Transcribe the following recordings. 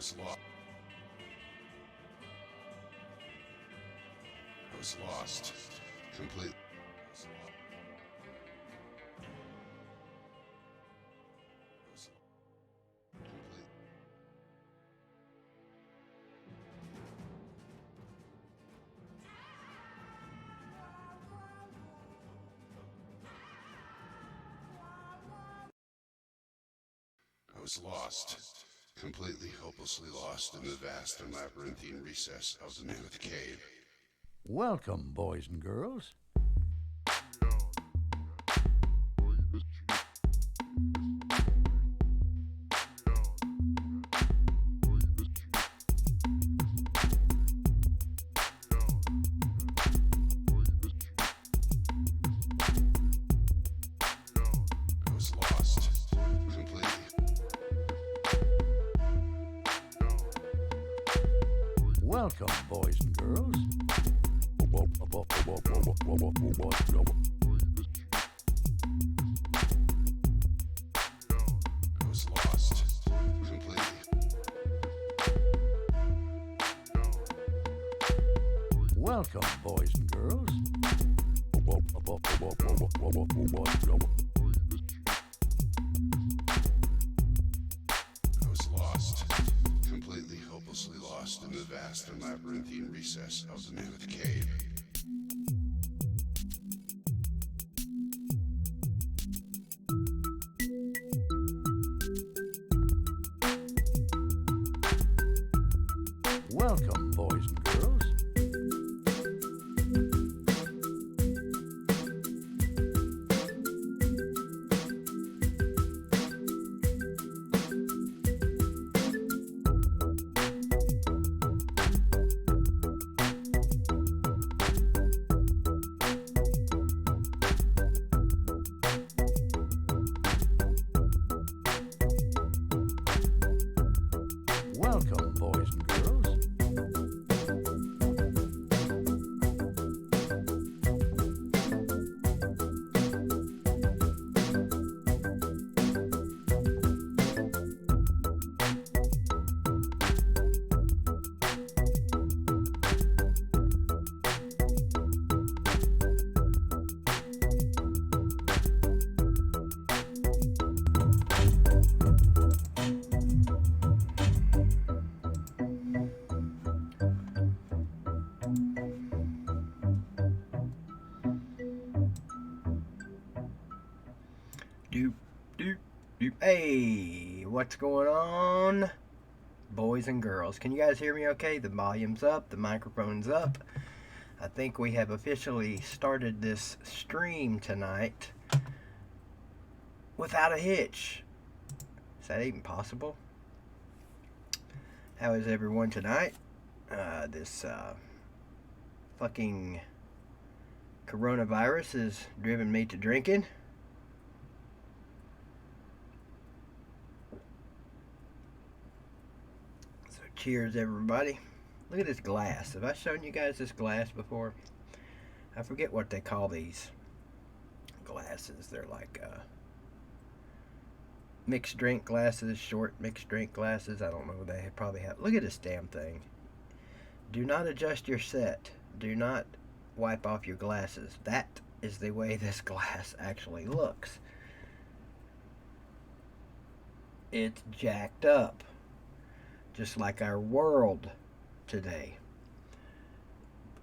was lost completely. I was lost, completely hopelessly lost in the vast and labyrinthine recess of the Mammoth Cave. Welcome, boys and girls. I was lost, completely. Welcome, boys and girls. I was lost, completely. Welcome, boys and girls. I was lost, completely hopelessly lost in the vast and labyrinthine recess of the Mammoth Cave. Welcome, boys and girls. Welcome, boys and girls. Doop, doop, doop. Hey, what's going on, boys and girls? Can you guys hear me okay? The volume's up, the microphone's up. I think we have officially started this stream tonight without a hitch. Is that even possible? How is everyone tonight? This fucking coronavirus has driven me to drinking. Cheers, everybody. Look at this glass. Have I shown you guys this glass before? I forget what they call these glasses. They're like mixed drink glasses, short mixed drink glasses. I don't know. They probably have. Look at this damn thing. Do not adjust your set. Do not wipe off your glasses. That is the way this glass actually looks. It's jacked up. Just like our world today.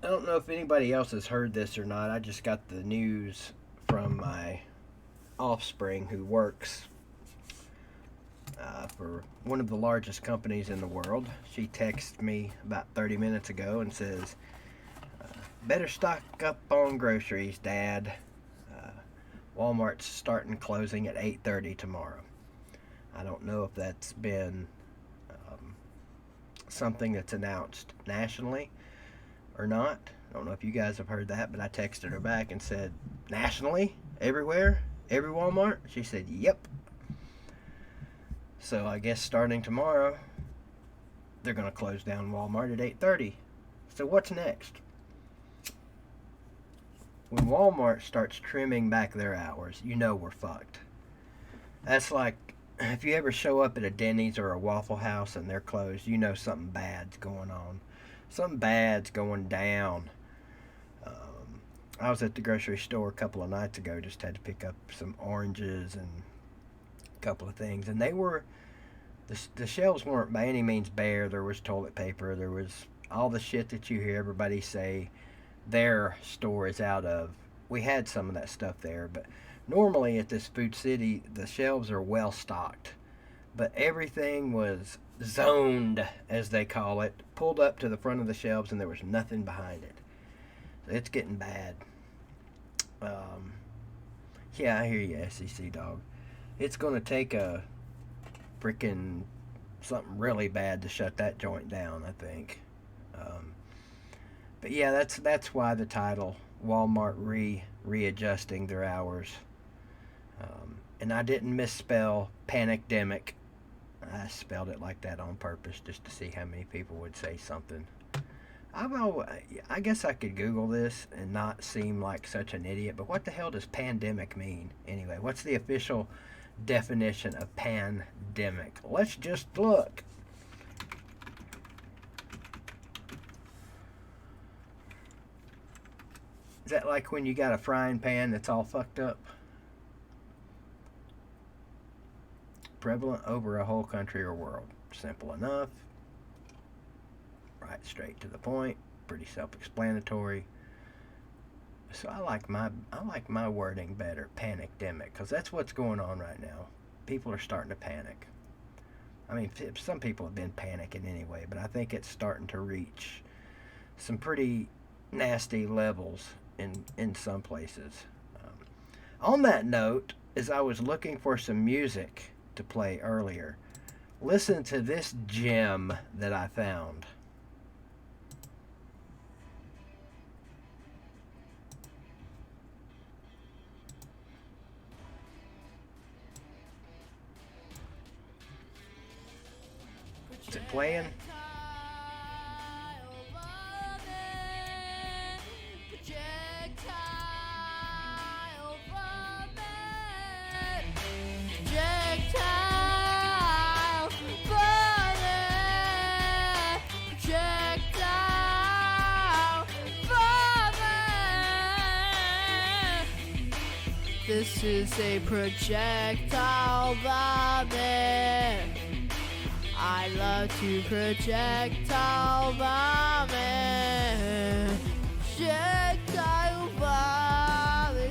I don't know if anybody else has heard this or not. I just got the news from my offspring who works for one of the largest companies in the world. She texted me about 30 minutes ago and says, better stock up on groceries, Dad. Walmart's starting closing at 8:30 tomorrow. I don't know if that's been something that's announced nationally or not. I don't know if you guys have heard that, but I texted her back and said, nationally? Everywhere? Every Walmart? She said, yep. So I guess starting tomorrow, they're going to close down Walmart at 8:30. So what's next? When Walmart starts trimming back their hours, you know we're fucked. That's like if you ever show up at a Denny's or a Waffle House and they're closed, you know something bad's going on. Something bad's going down. I was at the grocery store a couple of nights ago, just had to pick up some oranges and a couple of things, and the shelves weren't by any means bare. There was toilet paper, there was all the shit that you hear everybody say their store is out of. We had some of that stuff there, but normally at this Food City, the shelves are well stocked, but everything was zoned, as they call it, pulled up to the front of the shelves, and there was nothing behind it. It's getting bad. Yeah, I hear you, SEC dog. It's going to take a freaking something really bad to shut that joint down, I think. But yeah, that's why the title, Walmart readjusting their hours. And I didn't misspell PANICDEMIC. I spelled it like that on purpose just to see how many people would say something. I guess I could Google this and not seem like such an idiot, but what the hell does pandemic mean anyway? What's the official definition of pandemic? Let's just look. Is that like when you got a frying pan that's all fucked up? Prevalent over a whole country or world. Simple enough. Right, straight to the point, pretty self-explanatory. So I like my wording better, PANICDEMIC, because that's what's going on right now. People are starting to panic. I mean, some people have been panicking anyway, but I think it's starting to reach some pretty nasty levels in some places. On that note, as I was looking for some music to play earlier, listen to this gem that I found. Is it playing? This is a projectile vomit. I love to projectile vomit. Projectile vomiting.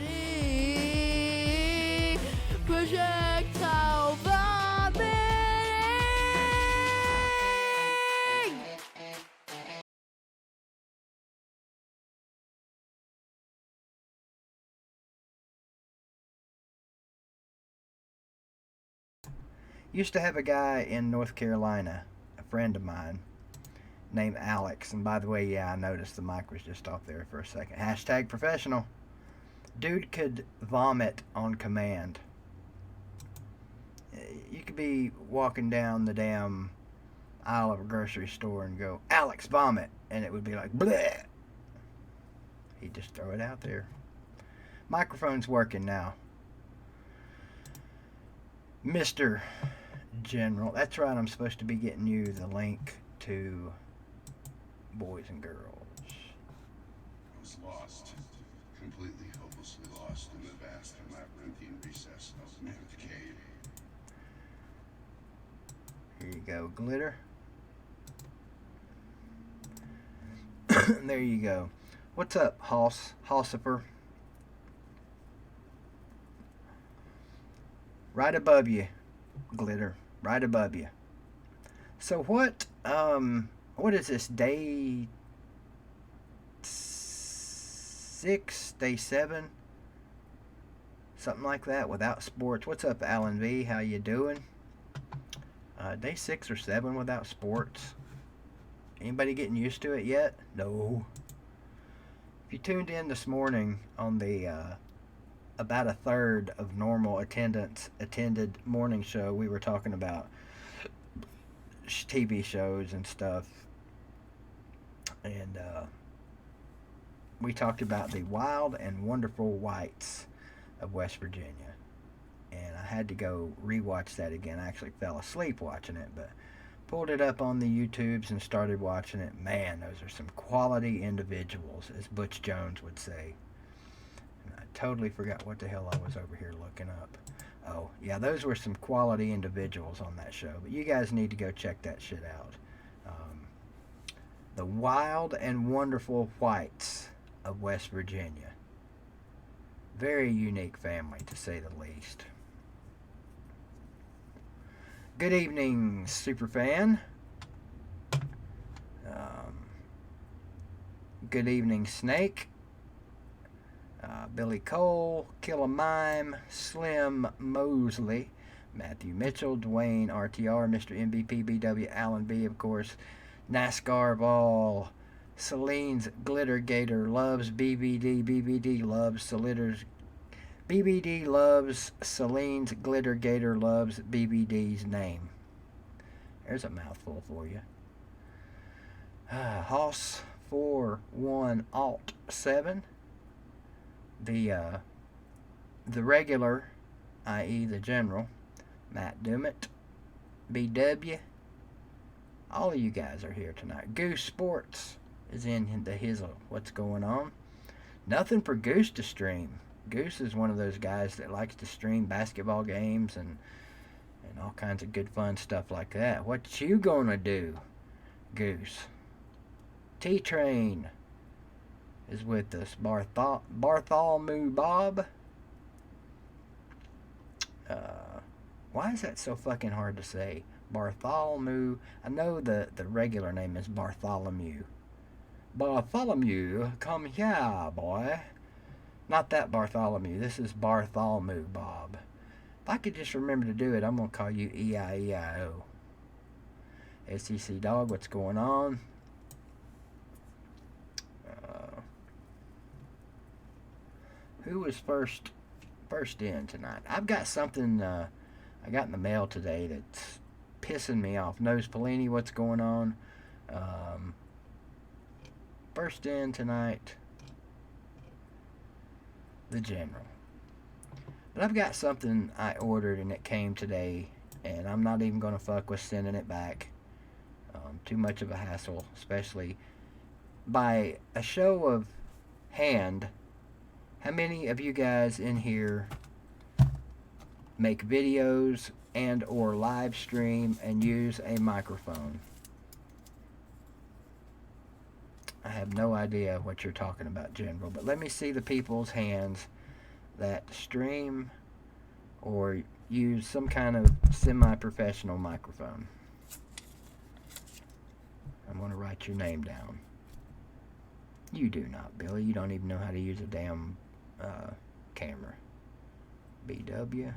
Projectile vomiting. Used to have a guy in North Carolina, a friend of mine, named Alex. And by the way, yeah, I noticed the mic was just off there for a second. Hashtag professional. Dude could vomit on command. You could be walking down the damn aisle of a grocery store and go, Alex, vomit. And it would be like, bleh. He'd just throw it out there. Microphone's working now. Mr. General. That's right, I'm supposed to be getting you the link to Boys and Girls. I was lost, completely hopelessly lost in the vast and labyrinthine recess of the Mammoth Cave. Here you go, glitter. There you go. What's up, Halsifer? Right above you, glitter. Right above you. So what is this, day 6, day 7? Something like that, without sports. What's up, Alan V? How you doing? Day 6 or 7 without sports. Anybody getting used to it yet? No. If you tuned in this morning on the about a third of normal attendance attended morning show, we were talking about TV shows and stuff, and we talked about the wild and wonderful whites of West Virginia. and I had to go rewatch that again. I actually fell asleep watching it, but pulled it up on the YouTubes and started watching it. Man, those are some quality individuals, as Butch Jones would say. And I totally forgot what the hell I was over here looking up. Oh, yeah, those were some quality individuals on that show. But you guys need to go check that shit out. The Wild and Wonderful Whites of West Virginia. Very unique family, to say the least. Good evening, Superfan. Good evening, Snake. Billy Cole, Killer Mime, Slim Mosley, Matthew Mitchell, Dwayne RTR, Mr. MVP, BW, Alan B, of course, NASCAR Ball, Celine's Glitter Gator loves BVD, BVD loves Celine's, BVD loves Celine's Glitter Gator loves BVD's name. There's a mouthful for you. Hoss 41 Alt 7. The regular, i.e. the general, Matt Dummett, BW. All of you guys are here tonight. Goose Sports is in the hizzle. What's going on? Nothing for Goose to stream. Goose is one of those guys that likes to stream basketball games and all kinds of good fun stuff like that. What you gonna do, Goose? T-Train is with us. Bartholomew Bob. Why is that so fucking hard to say? Bartholomew. I know the regular name is Bartholomew. Bartholomew, come here, boy. Not that Bartholomew. This is Bartholomew Bob. If I could just remember to do it, I'm going to call you E-I-E-I-O. SEC Dog, what's going on? Who was first in tonight? I've got something I got in the mail today that's pissing me off. Nose Pelini, what's going on? First in tonight, the General. But I've got something I ordered and it came today, and I'm not even going to fuck with sending it back. Too much of a hassle, especially by a show of hand. How many of you guys in here make videos and or live stream and use a microphone? I have no idea what you're talking about, General, but let me see the people's hands that stream or use some kind of semi-professional microphone. I'm going to write your name down. You do not, Billy. You don't even know how to use a damn camera. BW.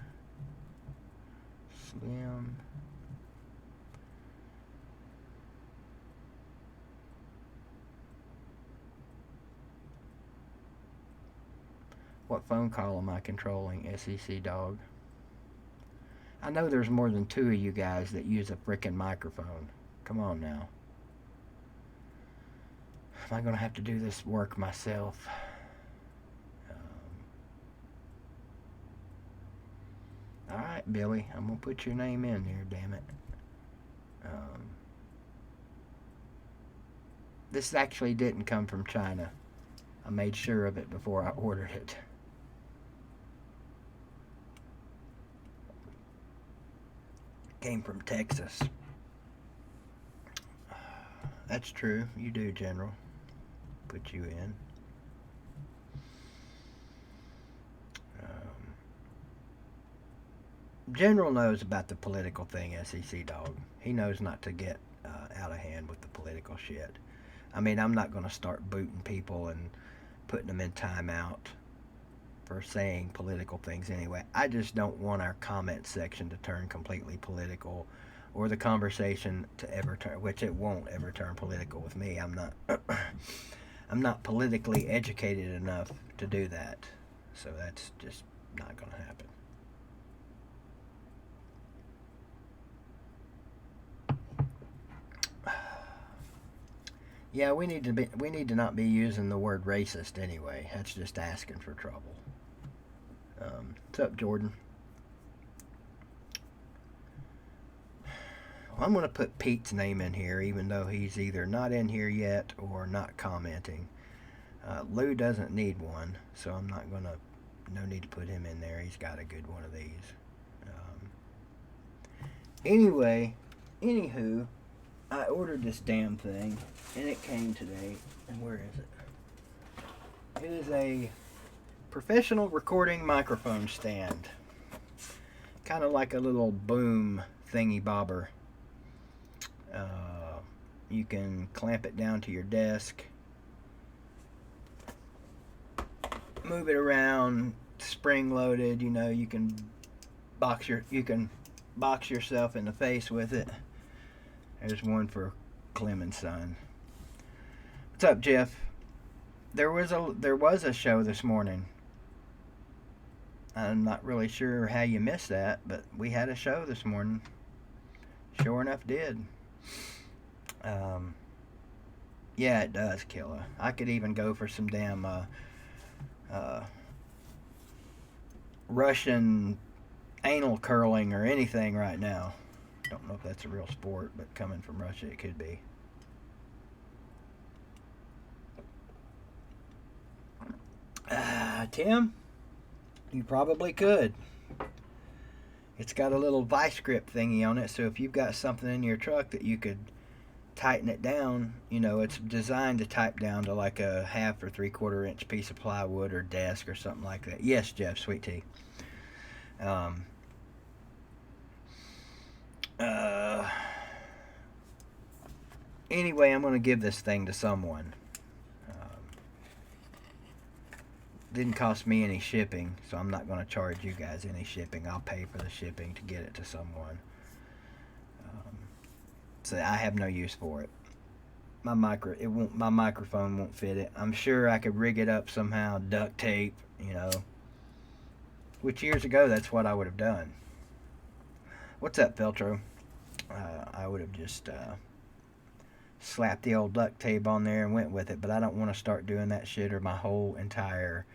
Slim. What phone call am I controlling, SEC Dog? I know there's more than 2 of you guys that use a frickin' microphone. Come on now. Am I going to have to do this work myself? Alright, Billy. I'm going to put your name in here, damn it. This actually didn't come from China. I made sure of it before I ordered it. Came from Texas. That's true. You do, General. Put you in. General knows about the political thing, SEC Dog. He knows not to get out of hand with the political shit. I mean, I'm not going to start booting people and putting them in timeout for saying political things anyway. I just don't want our comment section to turn completely political, or the conversation to ever turn, which it won't ever turn political with me. I'm not politically educated enough to do that. So that's just not going to happen. Yeah, we need to not be using the word racist anyway. That's just asking for trouble. What's up, Jordan? I'm going to put Pete's name in here, even though he's either not in here yet or not commenting. Lou doesn't need one, so I'm not going to, no need to put him in there. He's got a good one of these. Anywho, I ordered this damn thing, and it came today. And where is it? It is a professional recording microphone stand. Kind of like a little boom thingy bobber. You can clamp it down to your desk, move it around, spring loaded. You know, you can box yourself in the face with it. There's one for Clem and Son. What's up, Jeff? There was a show this morning. I'm not really sure how you missed that, but we had a show this morning. Sure enough, did. Yeah, it does, Killa. I could even go for some damn Russian anal curling or anything right now. Don't know if that's a real sport, but coming from Russia, it could be. Tim, you probably could. It's got a little vice grip thingy on it, so if you've got something in your truck that you could tighten it down, you know, it's designed to type down to like a 1/2 or 3/4 inch piece of plywood or desk or something like that. Yes, Jeff, sweet tea. Anyway, I'm going to give this thing to someone. Didn't cost me any shipping, so I'm not going to charge you guys any shipping. I'll pay for the shipping to get it to someone. So I have no use for it. My microphone won't fit it. I'm sure I could rig it up somehow, duct tape, you know. Which years ago, that's what I would have done. What's up, Feltro? I would have just slapped the old duct tape on there and went with it, but I don't want to start doing that shit, or my whole entire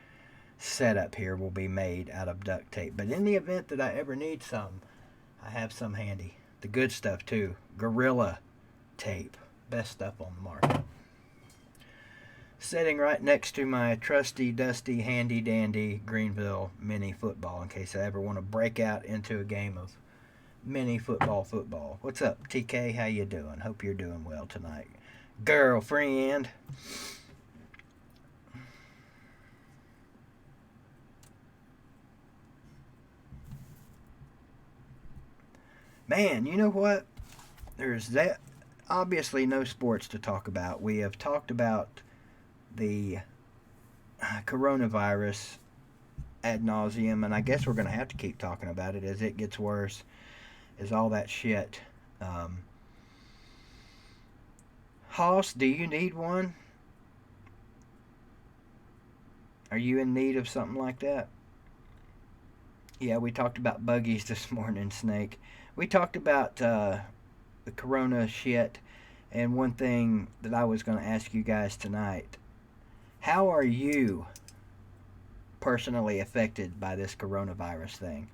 setup here will be made out of duct tape. But in the event that I ever need some, I have some handy. The good stuff too. Gorilla tape. Best stuff on the market. Sitting right next to my trusty, dusty, handy dandy Greenville mini football, in case I ever want to break out into a game of mini football. What's up, TK? How you doing? Hope you're doing well tonight. Girlfriend. Man, you know what? There's that obviously no sports to talk about. We have talked about the coronavirus ad nauseum, and I guess we're going to have to keep talking about it as it gets worse, as all that shit. Hoss, do you need one? Are you in need of something like that? Yeah, we talked about buggies this morning, Snake. We talked about the corona shit, and one thing that I was going to ask you guys tonight. How are you personally affected by this coronavirus thing?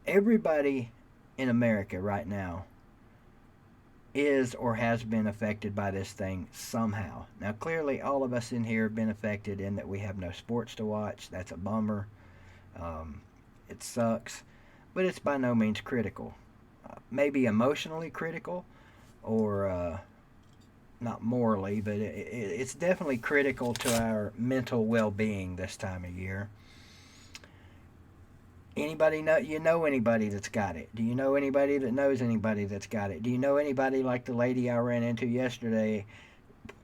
Everybody in America right now is or has been affected by this thing somehow. Now, clearly, all of us in here have been affected in that we have no sports to watch. That's a bummer. It sucks, but it's by no means critical. Maybe emotionally critical, or not morally, but it's definitely critical to our mental well-being this time of year. Anybody know anybody that's got it? Do you know anybody that knows anybody that's got it? Do you know anybody like the lady I ran into yesterday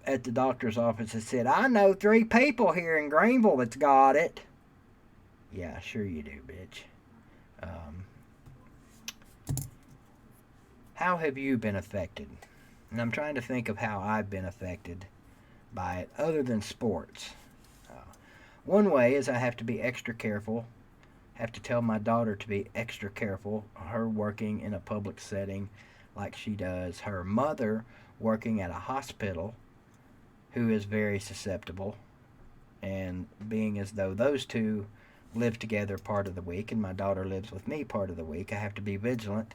at the doctor's office that said, I know 3 people here in Greenville that's got it? Yeah, sure you do, bitch. How have you been affected? And I'm trying to think of how I've been affected by it other than sports. One way is I have to be extra careful. Have to tell my daughter to be extra careful. Her working in a public setting like she does. Her mother working at a hospital who is very susceptible. And being as though those two live together part of the week and my daughter lives with me part of the week, I have to be vigilant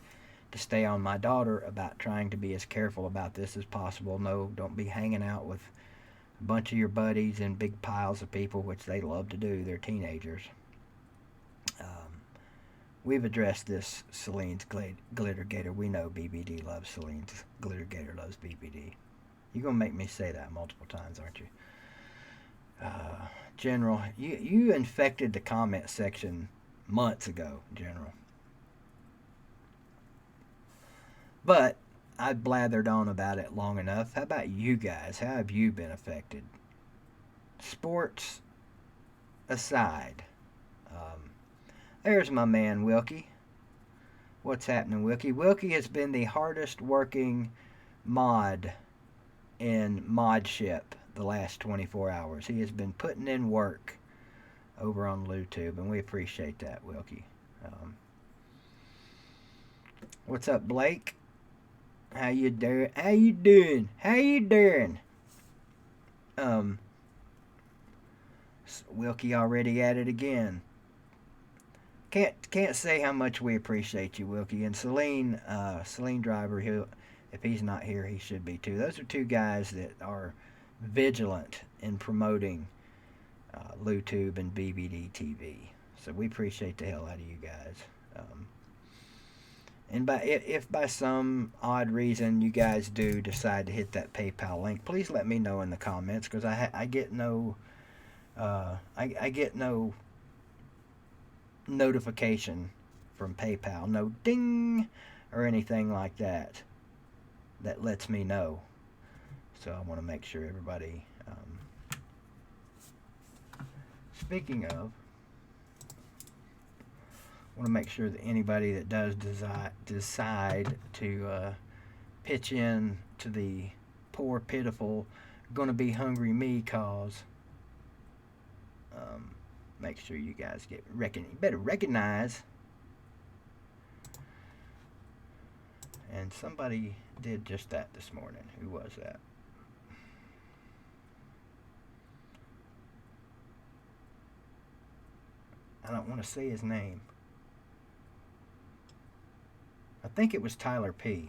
to stay on my daughter about trying to be as careful about this as possible. No, don't be hanging out with a bunch of your buddies and big piles of people, which they love to do. They're teenagers. We've addressed this, Celine's Glitter Gator. We know BVD loves Celine's Glitter Gator loves BVD. You're going to make me say that multiple times, aren't you? General, you infected the comment section months ago, General. But I blathered on about it long enough. How about you guys? How have you been affected? Sports aside. There's my man, Wilkie. What's happening, Wilkie? Wilkie has been the hardest working mod in Modship the last 24 hours. He has been putting in work over on LOUTUBE, and we appreciate that, Wilkie. What's up, Blake? How you doing? How you doing? How you doing? Wilkie already at it again. Can't say how much we appreciate you, Wilkie. And Celine Driver, if he's not here, he should be too. Those are two guys that are vigilant in promoting LOUTUBE and BVDTV. So we appreciate the hell out of you guys. And if by some odd reason you guys do decide to hit that PayPal link, please let me know in the comments, because I get no notification from PayPal, no ding or anything like that lets me know. So I want to make sure everybody. Speaking of, I want to make sure that anybody that does decide to pitch in to the poor, pitiful, gonna be hungry me cause, make sure you guys better recognize. And somebody did just that this morning. Who was that? I don't want to say his name. I think it was Tyler P.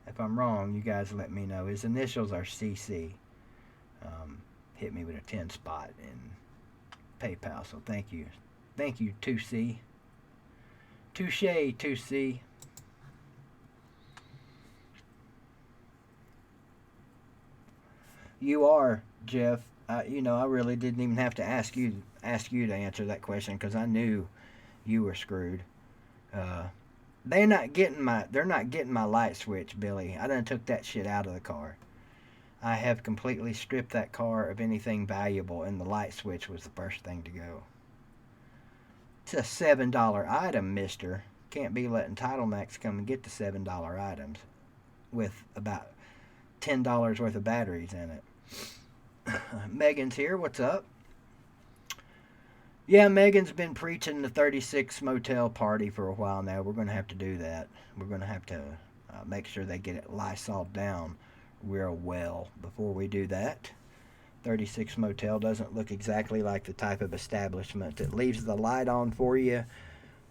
If I'm wrong, you guys let me know. His initials are CC. Hit me with a 10 spot in PayPal, so thank you. Thank you, 2C. Touche, 2C. You are, Jeff. I really didn't even have to ask you to answer that question, because I knew you were screwed. They're not getting my light switch, Billy. I done took that shit out of the car. I have completely stripped that car of anything valuable, and the light switch was the first thing to go. It's a $7 item, mister. Can't be letting TitleMax come and get the $7 items with about $10 worth of batteries in it. Megan's here. What's up? Yeah, Megan's been preaching the 36 motel party for a while now. We're going to have to do that. We're going to have to make sure they get it Lysol'd down real well before we do that. 36 motel doesn't look exactly like the type of establishment that leaves the light on for you,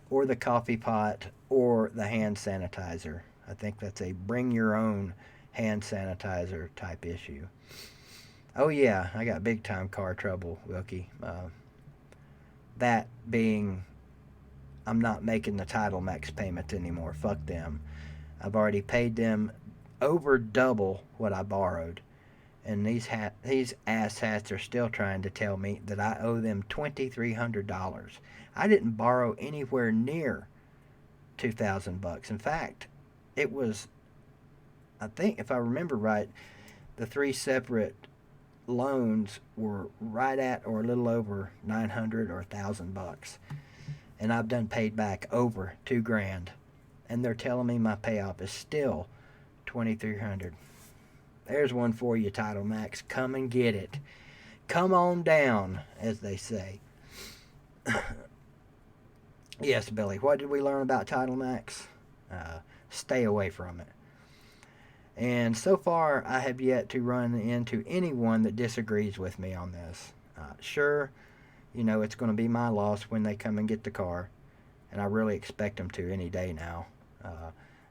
or the coffee pot, or the hand sanitizer. I think that's a bring your own hand sanitizer type issue. Oh yeah, I got big time car trouble, Wilkie. That being, I'm not making the TitleMax payments anymore. Fuck them. I've already paid them over double what I borrowed, and these asshats are still trying to tell me that I owe them $2,300. I didn't borrow anywhere near $2,000. In fact, it was, I think, if I remember right, the 3 separate loans were right at or a little over $900 or $1,000, and I've done paid back over $2,000, and they're telling me my payoff is still $2,300. There's one for you, TitleMax. Come and get it. Come on down, as they say. Yes, Billy. What did we learn about TitleMax? Stay away from it. And so far, I have yet to run into anyone that disagrees with me on this. Sure, it's going to be my loss when they come and get the car, and I really expect them to any day now.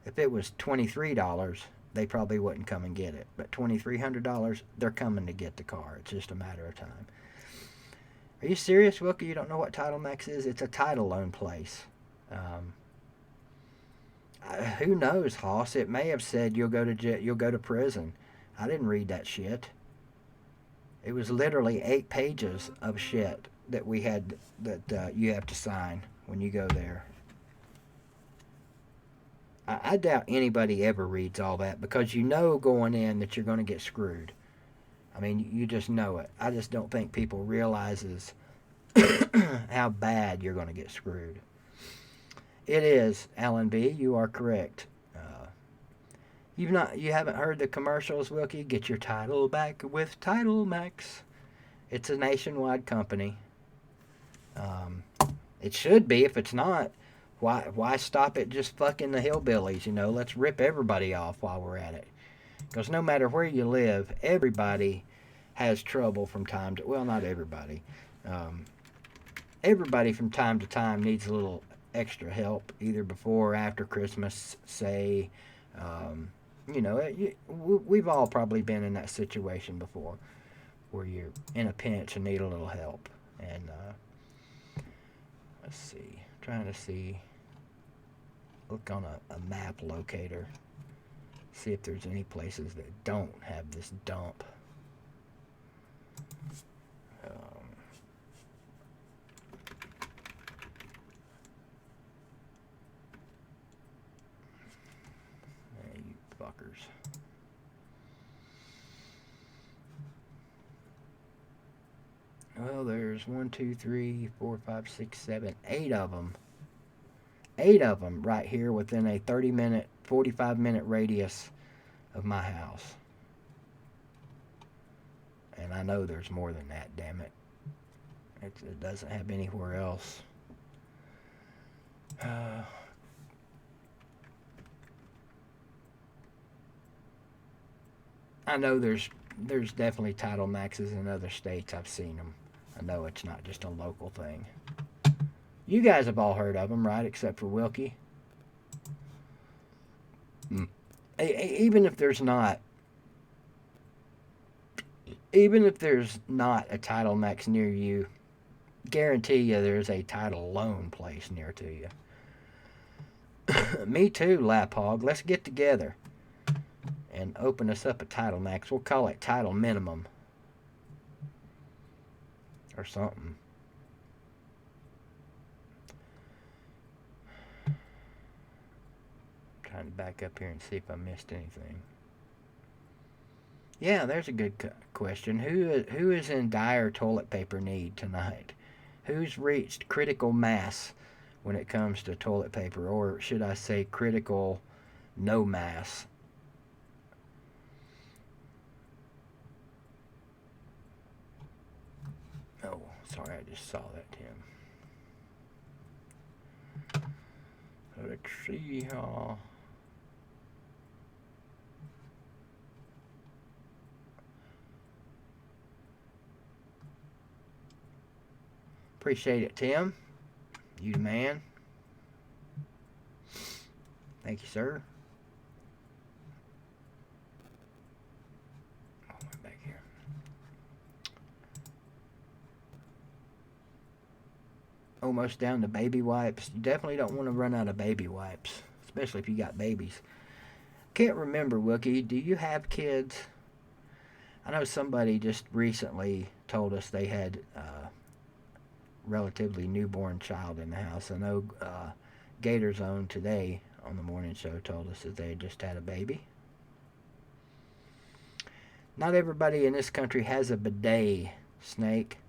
If it was $23, they probably wouldn't come and get it. But $2,300, they're coming to get the car. It's just a matter of time. Are you serious, Wilkie? You don't know what Title Max is? It's a title loan place. Who knows, Hoss? It may have said you'll go to prison. I didn't read that shit. It was literally 8 pages of shit that we had that you have to sign when you go there. I doubt anybody ever reads all that because you know going in that you're going to get screwed. I mean, you just know it. I just don't think people realizes how bad you're going to get screwed. It is, Alan B. You are correct. You haven't heard the commercials, Wilkie? Get your title back with Title Max. It's a nationwide company. It should be. If it's not, why stop at just fucking the hillbillies? You know, let's rip everybody off while we're at it. Because no matter where you live, everybody has trouble from time to... Well, not everybody. Everybody from time to time needs a little extra help, either before or after Christmas, say. You know, we've all probably been in that situation before where you're in a pinch and need a little help. And let's see. Trying to see. Look on a map locator. See if there's any places that don't have this dump. You fuckers. Well, there's 1, 2, 3, 4, 5, 6, 7, 8 of them. 8 of them right here within a 30-minute, 45-minute radius of my house. And I know there's more than that, damn it. It doesn't have anywhere else. I know there's definitely Title Maxes in other states. I've seen them. I know it's not just a local thing. You guys have all heard of them, right? Except for Wilkie. Even if there's not a Title Max near you, guarantee you there's a title loan place near to you. Me too, Lap Hog. Let's get together and open us up a Title Max. We'll call it Title Minimum or something. Trying to back up here and see if I missed anything. Yeah, there's a good question. Who is in dire toilet paper need tonight? Who's reached critical mass when it comes to toilet paper, or should I say critical no mass? Oh, sorry, I just saw that, Tim. Let's see how... Appreciate it, Tim. You the man. Thank you, sir. Oh, we're back here. Almost down to baby wipes. You definitely don't want to run out of baby wipes, especially if you got babies. Can't remember, Wookie. Do you have kids? I know somebody just recently told us they had relatively newborn child in the house. I know Gator Zone today on the morning show told us that they had just had a baby. Not everybody in this country has a bidet, Snake,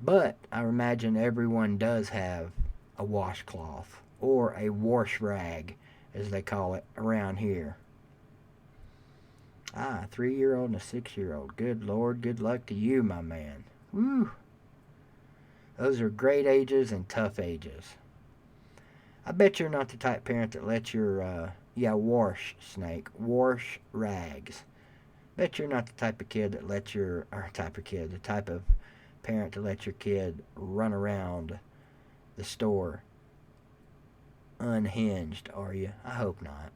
but I imagine everyone does have a washcloth or a wash rag, as they call it around here. Ah, a 3-year-old and a 6-year-old. Good Lord, good luck to you, my man. Woo! Those are great ages and tough ages. I bet you're not the type of parent that lets your, wash, Snake, wash rags. Bet you're not the type of kid that lets the type of parent to let your kid run around the store unhinged, are you? I hope not.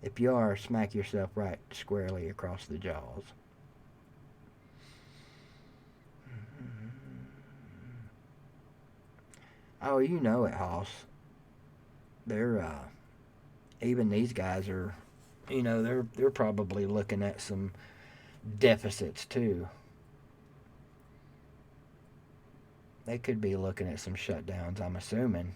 If you are, smack yourself right squarely across the jaws. Oh, you know it, Hoss. They're even these guys are, they're probably looking at some deficits too. They could be looking at some shutdowns, I'm assuming.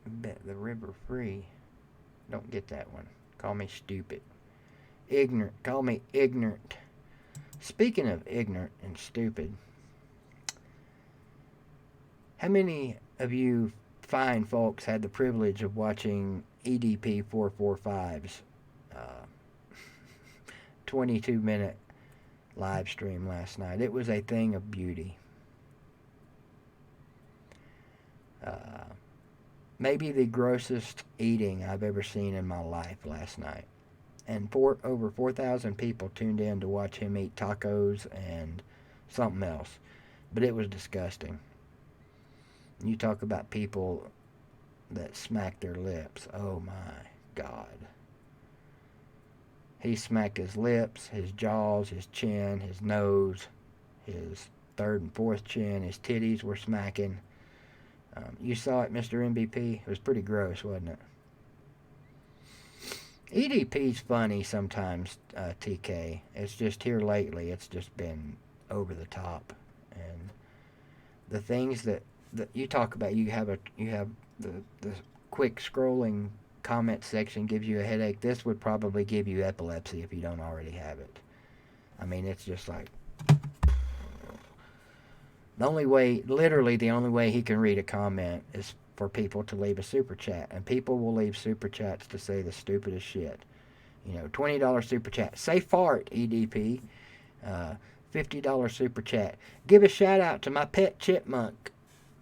Bet the river free. Don't get that one. Call me stupid. Ignorant. Call me ignorant. Speaking of ignorant and stupid, how many of you fine folks had the privilege of watching EDP 445's 22-minute live stream last night? It was a thing of beauty. Maybe the grossest eating I've ever seen in my life last night. And over 4,000 people tuned in to watch him eat tacos and something else. But it was disgusting. You talk about people that smack their lips. Oh my God. He smacked his lips, his jaws, his chin, his nose, his third and fourth chin, his titties were smacking. You saw it, Mr. MVP? It was pretty gross, wasn't it? EDP's funny sometimes, TK. It's just here lately, it's just been over the top. And the things that you talk about, you have the quick scrolling comment section gives you a headache. This would probably give you epilepsy if you don't already have it. I mean, it's just like literally the only way he can read a comment is for people to leave a super chat, and people will leave super chats to say the stupidest shit. $20 super chat. Say fart, EDP. $50 super chat. Give a shout out to my pet chipmunk,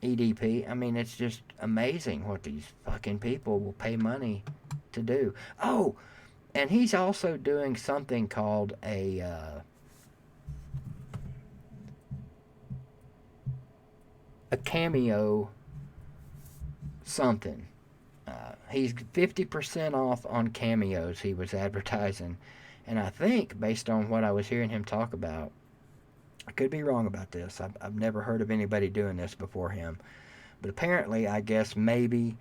EDP. I mean, it's just amazing what these fucking people will pay money to do. Oh, and he's also doing something called a cameo something. He's 50% off on cameos he was advertising. And I think, based on what I was hearing him talk about, I could be wrong about this. I've never heard of anybody doing this before him. But apparently, I guess maybe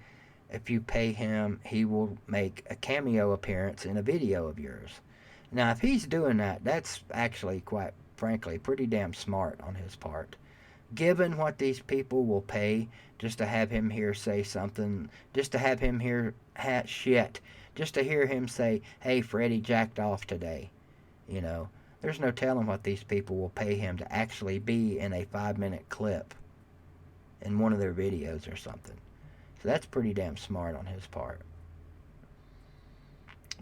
if you pay him, he will make a cameo appearance in a video of yours. Now, if he's doing that, that's actually, quite frankly, pretty damn smart on his part. Given what these people will pay just to have him here say something, just to have him here just to hear him say, hey, Freddie jacked off today. There's no telling what these people will pay him to actually be in a 5-minute clip in one of their videos or something. So that's pretty damn smart on his part.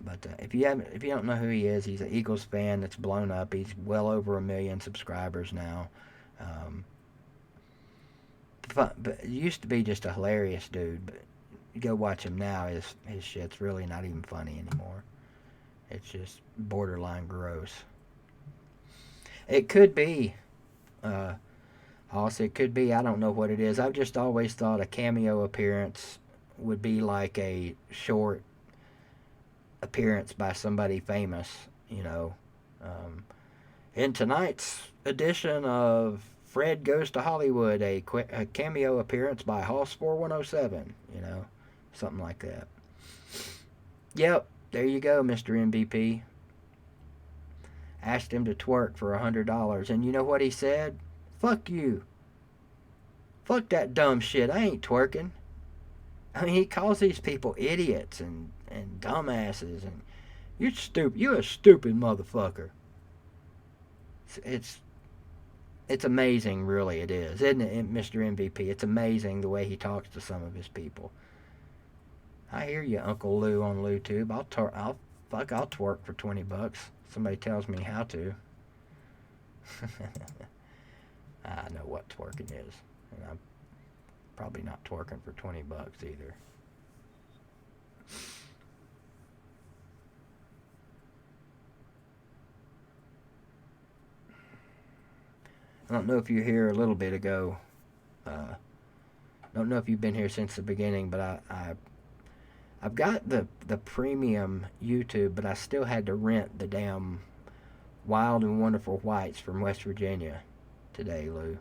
But if you don't know who he is, he's an Eagles fan that's blown up. He's well over 1 million subscribers now. But it used to be just a hilarious dude, but you go watch him now, his shit's really not even funny anymore. It's just borderline gross. It could be, it could be, I don't know what it is. I've just always thought a cameo appearance would be like a short appearance by somebody famous, In tonight's edition of Fred Goes to Hollywood, a cameo appearance by Hoss 4107, something like that. Yep, there you go, Mr. MVP. Asked him to twerk for $100, and you know what he said? Fuck you. Fuck that dumb shit, I ain't twerking. I mean, he calls these people idiots and dumbasses, and you're stupid. You're a stupid motherfucker. It's amazing, really, it is, isn't it, Mr. MVP? It's amazing the way he talks to some of his people. I hear you, Uncle Lou on LOUTUBE. I'll twerk for $20. Somebody tells me how to. I know what twerking is, and I'm probably not twerking for $20 either. I don't know if you're here a little bit ago. Don't know if you've been here since the beginning, but I've got the premium YouTube, but I still had to rent the damn Wild and Wonderful Whites from West Virginia today, Lou.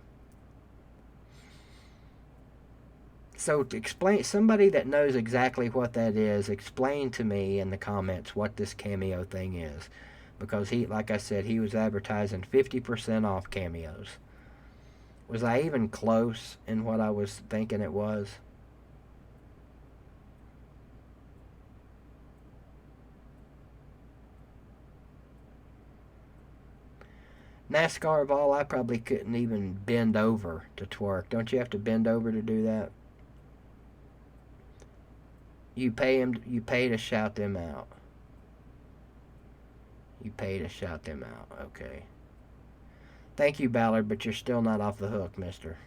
So to explain, somebody that knows exactly what that is, explain to me in the comments what this Cameo thing is. Because he, like I said, he was advertising 50% off Cameos. Was I even close in what I was thinking it was? NASCAR of all, I probably couldn't even bend over to twerk. Don't you have to bend over to do that? You pay to shout them out. You pay to shout them out. Okay. Thank you, Ballard, but you're still not off the hook, mister.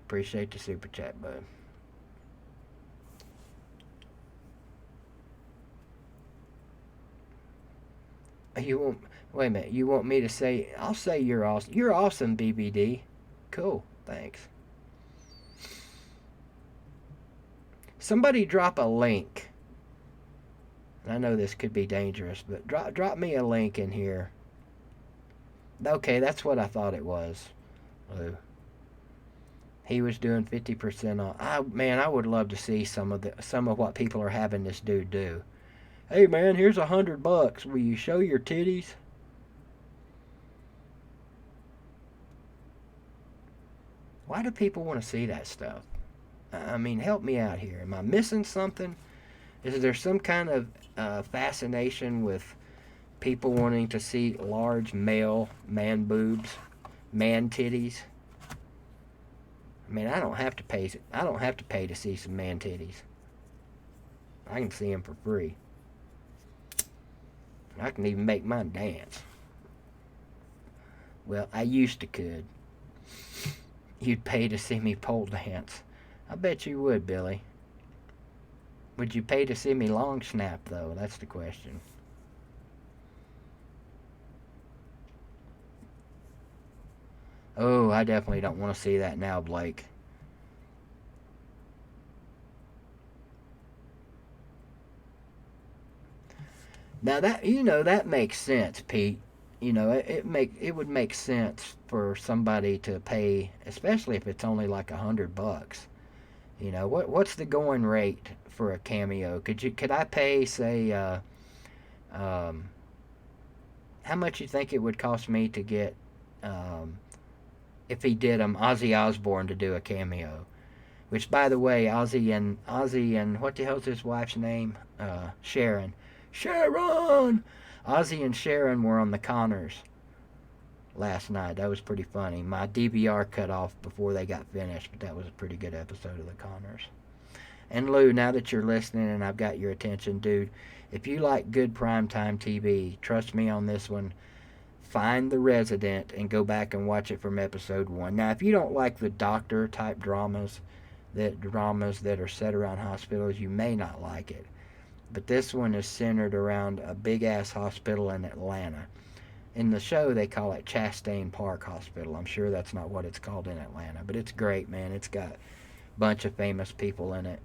Appreciate the super chat, bud. You want... Wait a minute. You want me to say... I'll say you're awesome. You're awesome, BBD. Cool. Thanks. Somebody drop a link. I know this could be dangerous, but drop me a link in here. Okay, that's what I thought it was. Lou. He was doing 50% off. Man, I would love to see some of what people are having this dude do. Hey man, here's $100. Will you show your titties? Why do people want to see that stuff? I mean, help me out here. Am I missing something? Is there some kind of fascination with people wanting to see large male man boobs, man titties? I mean, I don't have to pay to see some man titties. I can see them for free. I can even make mine dance. Well, I used to could. You'd pay to see me pole dance. I bet you would, Billy. Would you pay to see me long snap, though? That's the question. Oh, I definitely don't want to see that now, Blake. Now that, that makes sense, Pete. It would make sense for somebody to pay, especially if it's only like $100. What's the going rate for a cameo? Could I pay, say, how much you think it would cost me to get, if he did Ozzy Osbourne to do a cameo? Which, by the way, Ozzy and what the hell's his wife's name? Sharon. Ozzy and Sharon were on the Connors last night. That was pretty funny. My DVR cut off before they got finished, but that was a pretty good episode of the Connors. And Lou, now that you're listening and I've got your attention, dude, if you like good primetime TV, trust me on this one, find The Resident and go back and watch it from episode 1. Now, if you don't like the doctor-type dramas that are set around hospitals, you may not like it. But this one is centered around a big-ass hospital in Atlanta. In the show, they call it Chastain Park Hospital. I'm sure that's not what it's called in Atlanta, but it's great, man. It's got a bunch of famous people in it.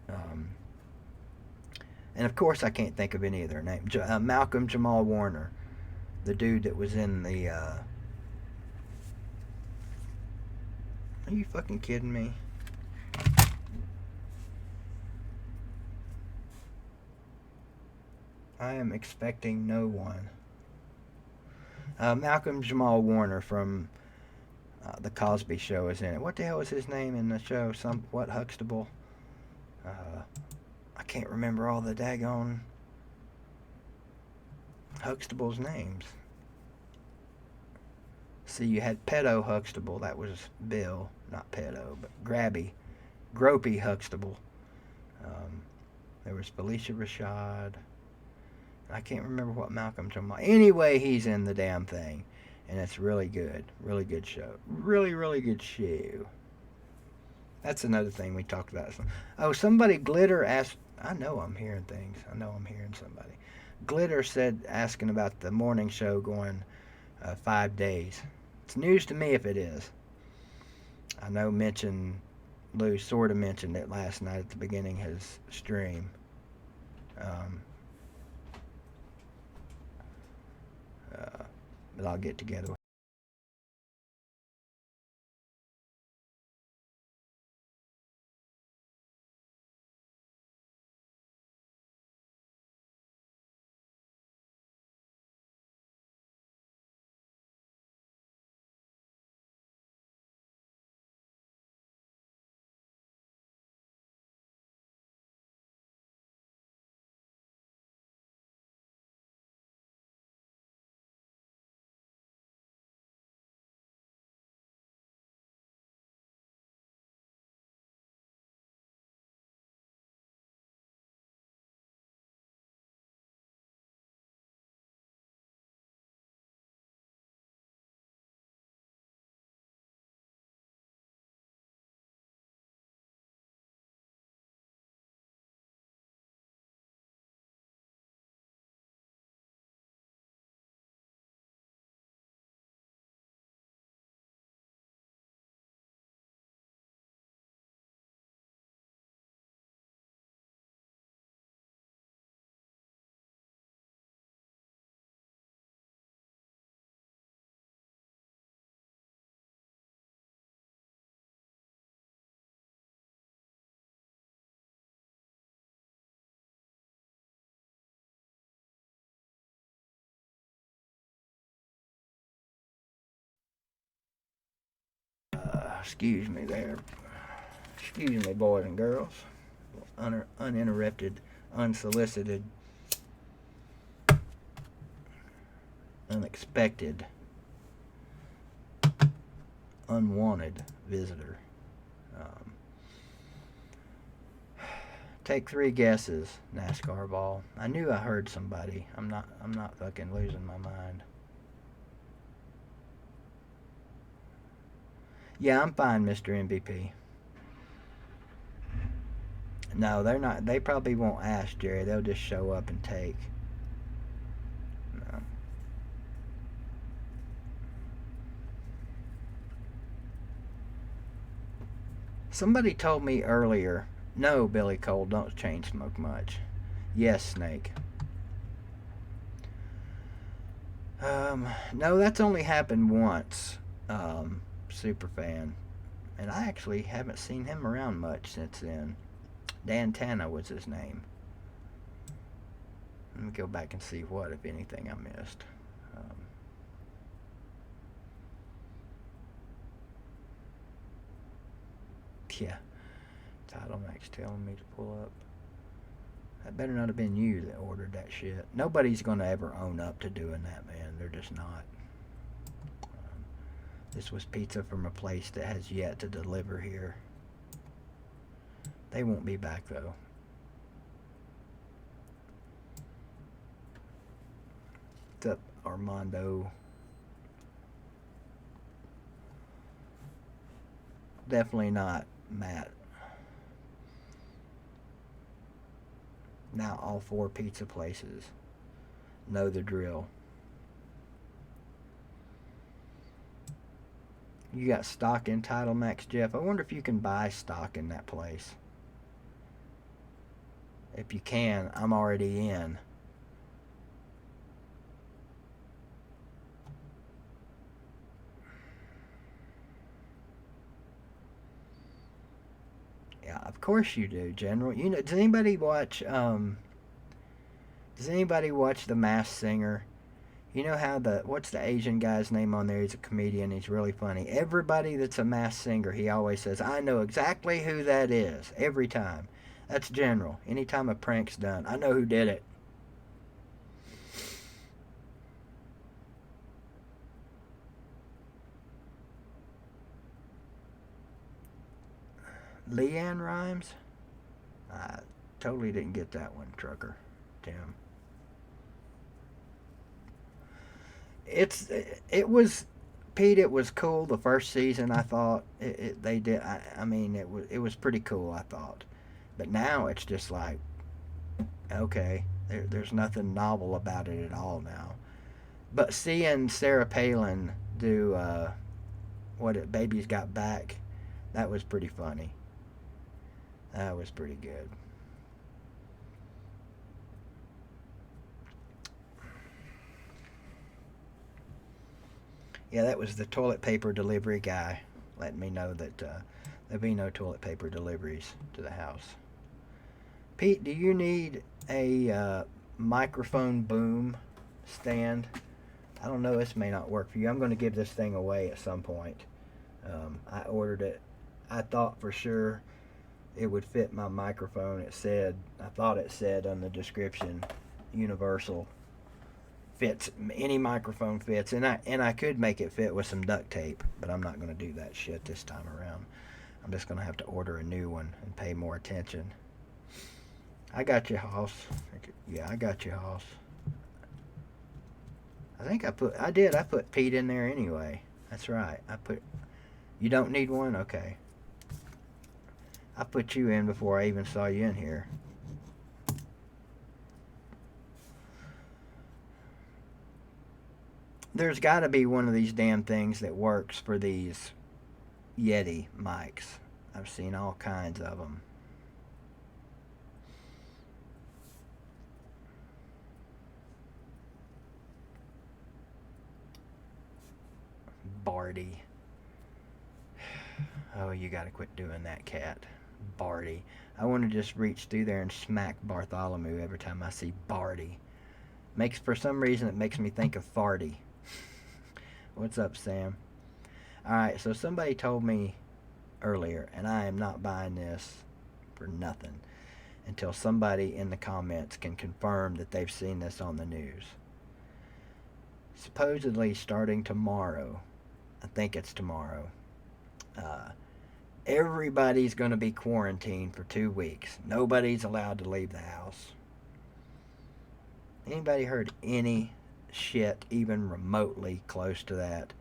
And, of course, I can't think of any of their names. Malcolm Jamal Warner, the dude that was in the... Are you fucking kidding me? I am expecting no one. Malcolm Jamal Warner from The Cosby Show is in it. What the hell is his name in the show? Huxtable? I can't remember all the daggone Huxtable's names. See, you had Pedo Huxtable. That was Bill. Not Pedo, but Gropey Huxtable. There was Felicia Rashad. I can't remember what Malcolm Jamal. Anyway, he's in the damn thing. And it's really good. Really good show. Really, really good show. That's another thing we talked about. Oh, somebody, Glitter, asked... I know I'm hearing things. I know I'm hearing somebody. Glitter said, asking about the morning show, going, 5 days. It's news to me if it is. I know Lou sort of mentioned it last night at the beginning of his stream. But I'll get together with excuse me there. Excuse me, boys and girls. Uninterrupted, unsolicited, unexpected, unwanted visitor. Take 3 guesses, NASCAR ball. I knew I heard somebody. I'm not fucking losing my mind. Yeah, I'm fine, Mr. MVP. No, they're not. They probably won't ask, Jerry. They'll just show up and take. No. Somebody told me earlier, no, Billy Cole, don't chain smoke much. Yes, Snake. No, that's only happened once, Superfan. And I actually haven't seen him around much since then. Dan Tana was his name. Let me go back and see what, if anything, I missed. Yeah. Title Max telling me to pull up. That better not have been you that ordered that shit. Nobody's going to ever own up to doing that, man. They're just not. This was pizza from a place that has yet to deliver here. They won't be back, though. What's up, Armando? Definitely not Matt. Now all 4 pizza places know the drill. You got stock in Title Max, Jeff? I wonder if you can buy stock in that place. If you can, I'm already in. Yeah, of course you do, General. You know, does anybody watch The Masked Singer? You know how what's the Asian guy's name on there? He's a comedian. He's really funny. Everybody that's a Masked Singer, he always says, I know exactly who that is. Every time. That's General. Anytime a prank's done, I know who did it. Leanne Rhymes? I totally didn't get that one, Trucker. Tim. It was, Pete, it was cool the first season. I thought it was pretty cool, I thought. But now it's just like, okay, there's nothing novel about it at all now. But seeing Sarah Palin do Baby's Got Back, that was pretty funny. That was pretty good. Yeah, that was the toilet paper delivery guy letting me know that there'll be no toilet paper deliveries to the house. Pete, do you need a microphone boom stand? I don't know, this may not work for you. I'm going to give this thing away at some point. I ordered it. I thought for sure it would fit my microphone. I thought it said on the description, universal. Fits, any microphone fits, and I could make it fit with some duct tape, but I'm not going to do that shit this time around. I'm just going to have to order a new one and pay more attention. I got you, Hoss. Yeah, I got you, Hoss. I think I put Pete in there anyway. That's right. You don't need one? Okay. I put you in before I even saw you in here. There's got to be one of these damn things that works for these Yeti mics. I've seen all kinds of them. Barty. Oh, you got to quit doing that, cat. Barty. I want to just reach through there and smack Bartholomew every time I see Barty. For some reason, it makes me think of Farty. What's up, Sam? Alright, so somebody told me earlier, and I am not buying this for nothing until somebody in the comments can confirm that they've seen this on the news. Supposedly starting tomorrow, I think it's tomorrow, everybody's going to be quarantined for 2 weeks. Nobody's allowed to leave the house. Anybody heard any shit even remotely close to that?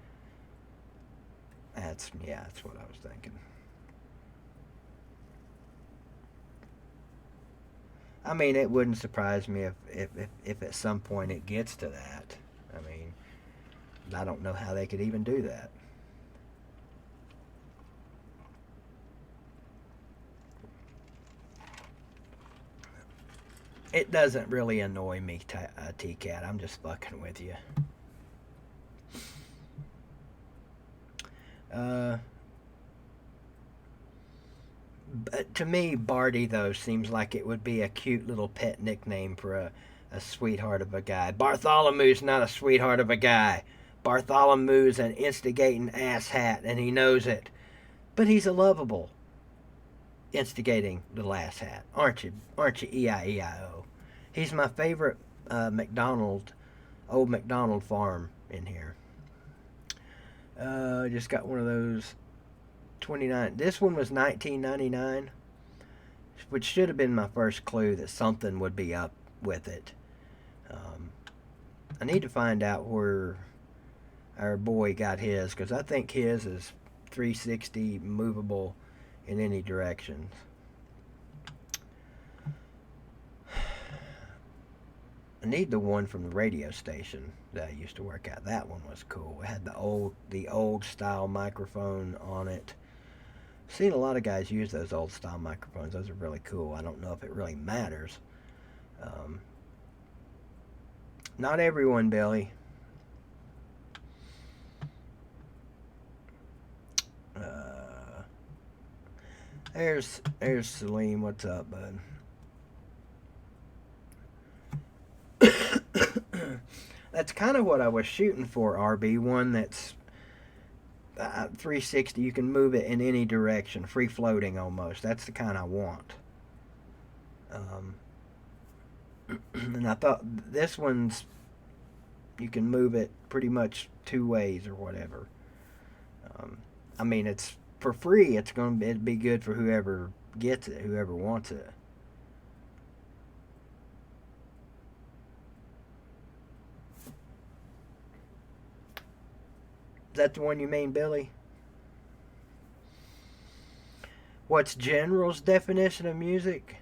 That's what I was thinking. I mean, it wouldn't surprise me if at some point it gets to that. I mean, I don't know how they could even do that. It doesn't really annoy me, T-Cat. I'm just fucking with you. But to me, Barty, though, seems like it would be a cute little pet nickname for a sweetheart of a guy. Bartholomew's not a sweetheart of a guy. Bartholomew's an instigating asshat, and he knows it. But he's a lovable instigating little asshat. Aren't you, E-I-E-I-O? He's my favorite old McDonald farm in here. Just got one of those 29. This one was $19.99, which should have been my first clue that something would be up with it. I need to find out where our boy got his, because I think his is 360 movable in any direction. I need the one from the radio station that I used to work at. That one was cool. It had the old style microphone on it. Seen a lot of guys use those old style microphones. Those are really cool. I don't know if it really matters. Not everyone, Billy. There's Salim. What's up, bud? That's kind of what I was shooting for, RB. One that's 360. You can move it in any direction, free floating almost. That's the kind I want. And I thought this one's, you can move it pretty much 2 ways or whatever. I mean, it's for free. It'd be good for whoever gets it, whoever wants it. Is that the one you mean, Billy? What's General's definition of music?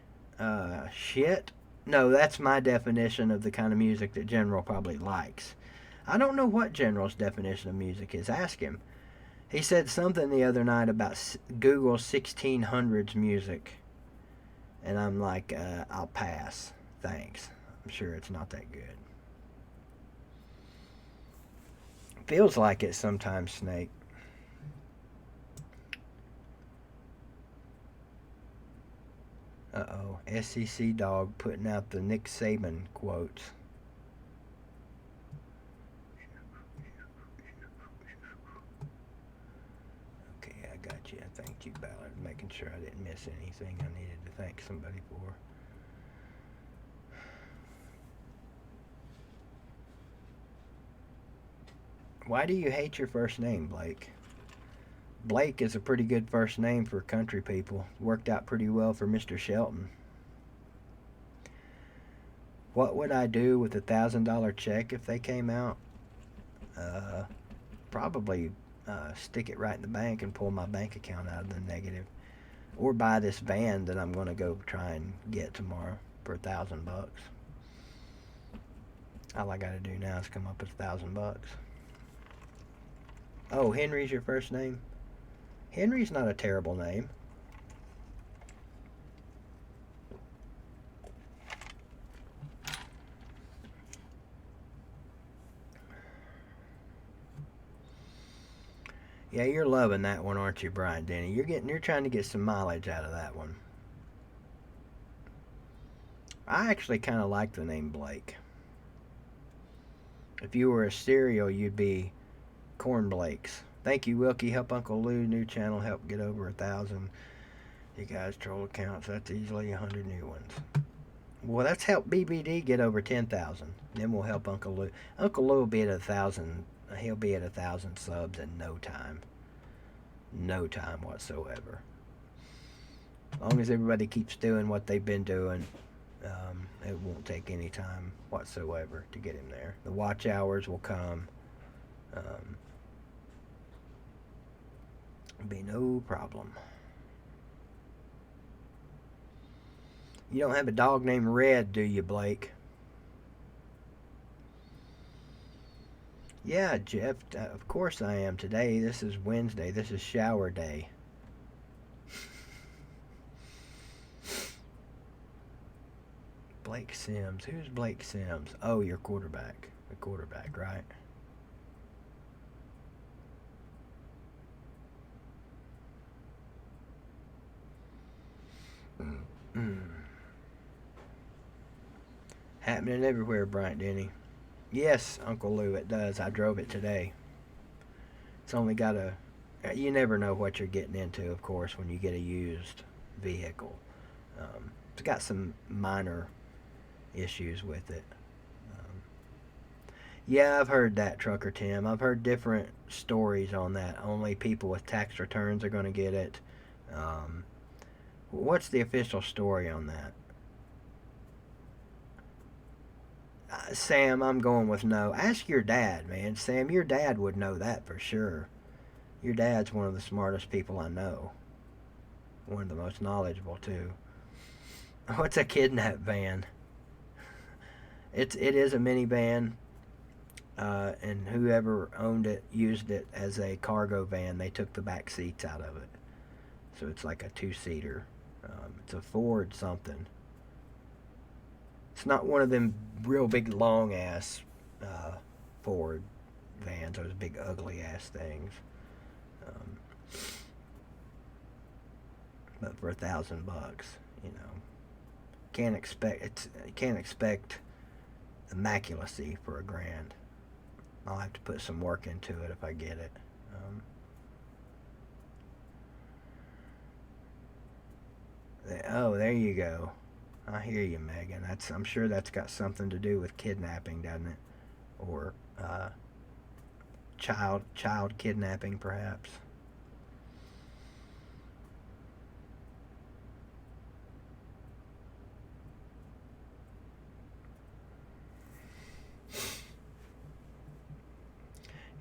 Shit. No, that's my definition of the kind of music that General probably likes. I don't know what General's definition of music is. Ask him. He said something the other night about Google 1600s music. And I'm like, I'll pass. Thanks. I'm sure it's not that good. Feels like it sometimes, Snake. Uh-oh. SEC Dog putting out the Nick Saban quotes. Okay, I got you. I thanked you, Ballard. Making sure I didn't miss anything I needed to thank somebody for. Why do you hate your first name, Blake? Blake is a pretty good first name for country people. Worked out pretty well for Mr. Shelton. What would I do with $1,000 check if they came out? Probably stick it right in the bank and pull my bank account out of the negative. Or buy this van that I'm going to go try and get tomorrow for $1,000. All I got to do now is come up with $1,000. Oh, Henry's your first name? Henry's not a terrible name. Yeah, you're loving that one, aren't you, Brian Denny? You're trying to get some mileage out of that one. I actually kind of like the name Blake. If you were a cereal, you'd be Corn Blakes. Thank you, Wilkie. Help Uncle Lou. New channel. Help get over 1,000. You guys troll accounts. That's easily 100 new ones. Well, that's help BBD get over 10,000. Then we'll help Uncle Lou. Uncle Lou will be at 1,000. He'll be at 1,000 subs in no time. No time whatsoever. As long as everybody keeps doing what they've been doing, it won't take any time whatsoever to get him there. The watch hours will come. Be no problem. You don't have a dog named Red, do you, Blake? Yeah, Jeff, of course I am today. This is Wednesday. This is shower day. Blake Sims. Who's Blake Sims? Oh, your quarterback. The quarterback, right? Happening everywhere, Bryant Denny. Yes, Uncle Lou, it does. I drove it today. It's only got a... You never know what you're getting into, of course, when you get a used vehicle. It's got some minor issues with it. Yeah, I've heard that, Trucker Tim. I've heard different stories on that. Only people with tax returns are going to get it. What's the official story on that? Sam, I'm going with no. Ask your dad, man. Sam, your dad would know that for sure. Your dad's one of the smartest people I know. One of the most knowledgeable, too. What's a kidnap van? It is a minivan, and whoever owned it used it as a cargo van. They took the back seats out of it. So it's like a two-seater. It's a Ford something. It's not one of them real big long-ass Ford vans, those big ugly-ass things. But for $1,000, you know, can't expect immaculacy for $1,000. I'll have to put some work into it if I get it. Oh, there you go. I hear you, Megan. I'm sure that's got something to do with kidnapping, doesn't it? Or child kidnapping, perhaps.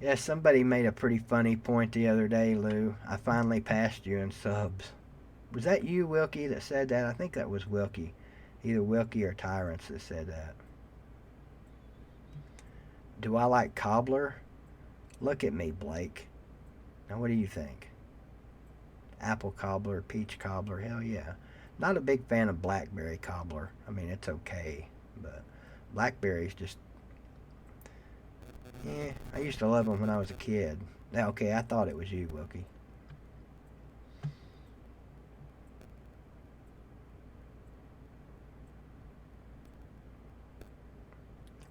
Yeah, somebody made a pretty funny point the other day, Lou. I finally passed you in subs. Was that you, Wilkie, that said that? I think that was Wilkie. Either Wilkie or Tyrants that said that. Do I like cobbler? Look at me, Blake. Now what do you think? Apple cobbler, peach cobbler, hell yeah. Not a big fan of blackberry cobbler. I mean, it's okay, but blackberries just, yeah, I used to love them when I was a kid. Now, okay, I thought it was you, Wilkie.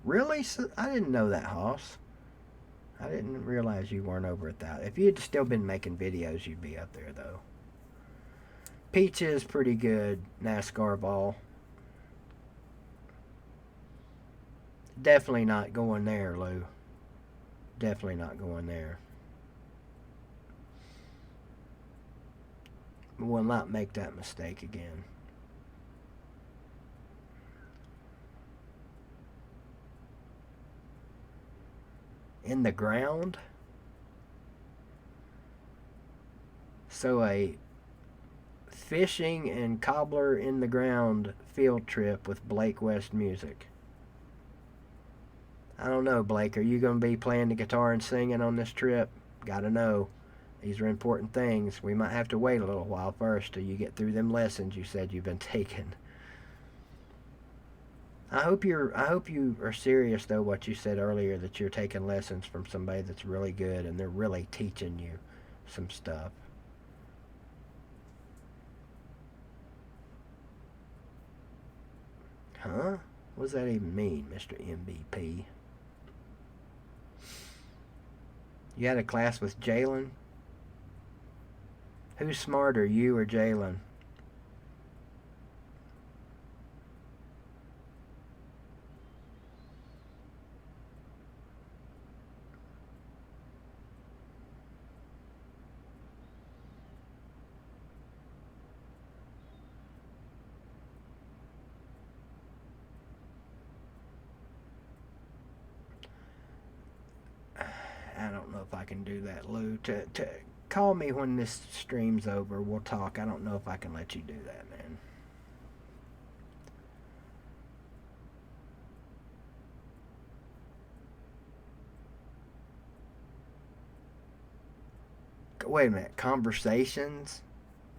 Really? I didn't know that, Hoss. I didn't realize you weren't over at that. If you'd still been making videos, you'd be up there, though. Peach is pretty good NASCAR ball. Definitely not going there, Lou. Definitely not going there. Will not make that mistake again. In the ground? So a fishing and cobbler in the ground field trip with Blake West music. I don't know, Blake. Are you going to be playing the guitar and singing on this trip? Gotta know. These are important things. We might have to wait a little while first till you get through them lessons you said you've been taking. I hope you are serious though what you said earlier, that you're taking lessons from somebody that's really good and they're really teaching you some stuff. Huh? What does that even mean, Mr. MVP? You had a class with Jalen? Who's smarter, you or Jalen? I don't know if I can do that, Lou. To call me when this stream's over. We'll talk. I don't know if I can let you do that, man. Wait a minute. Conversations?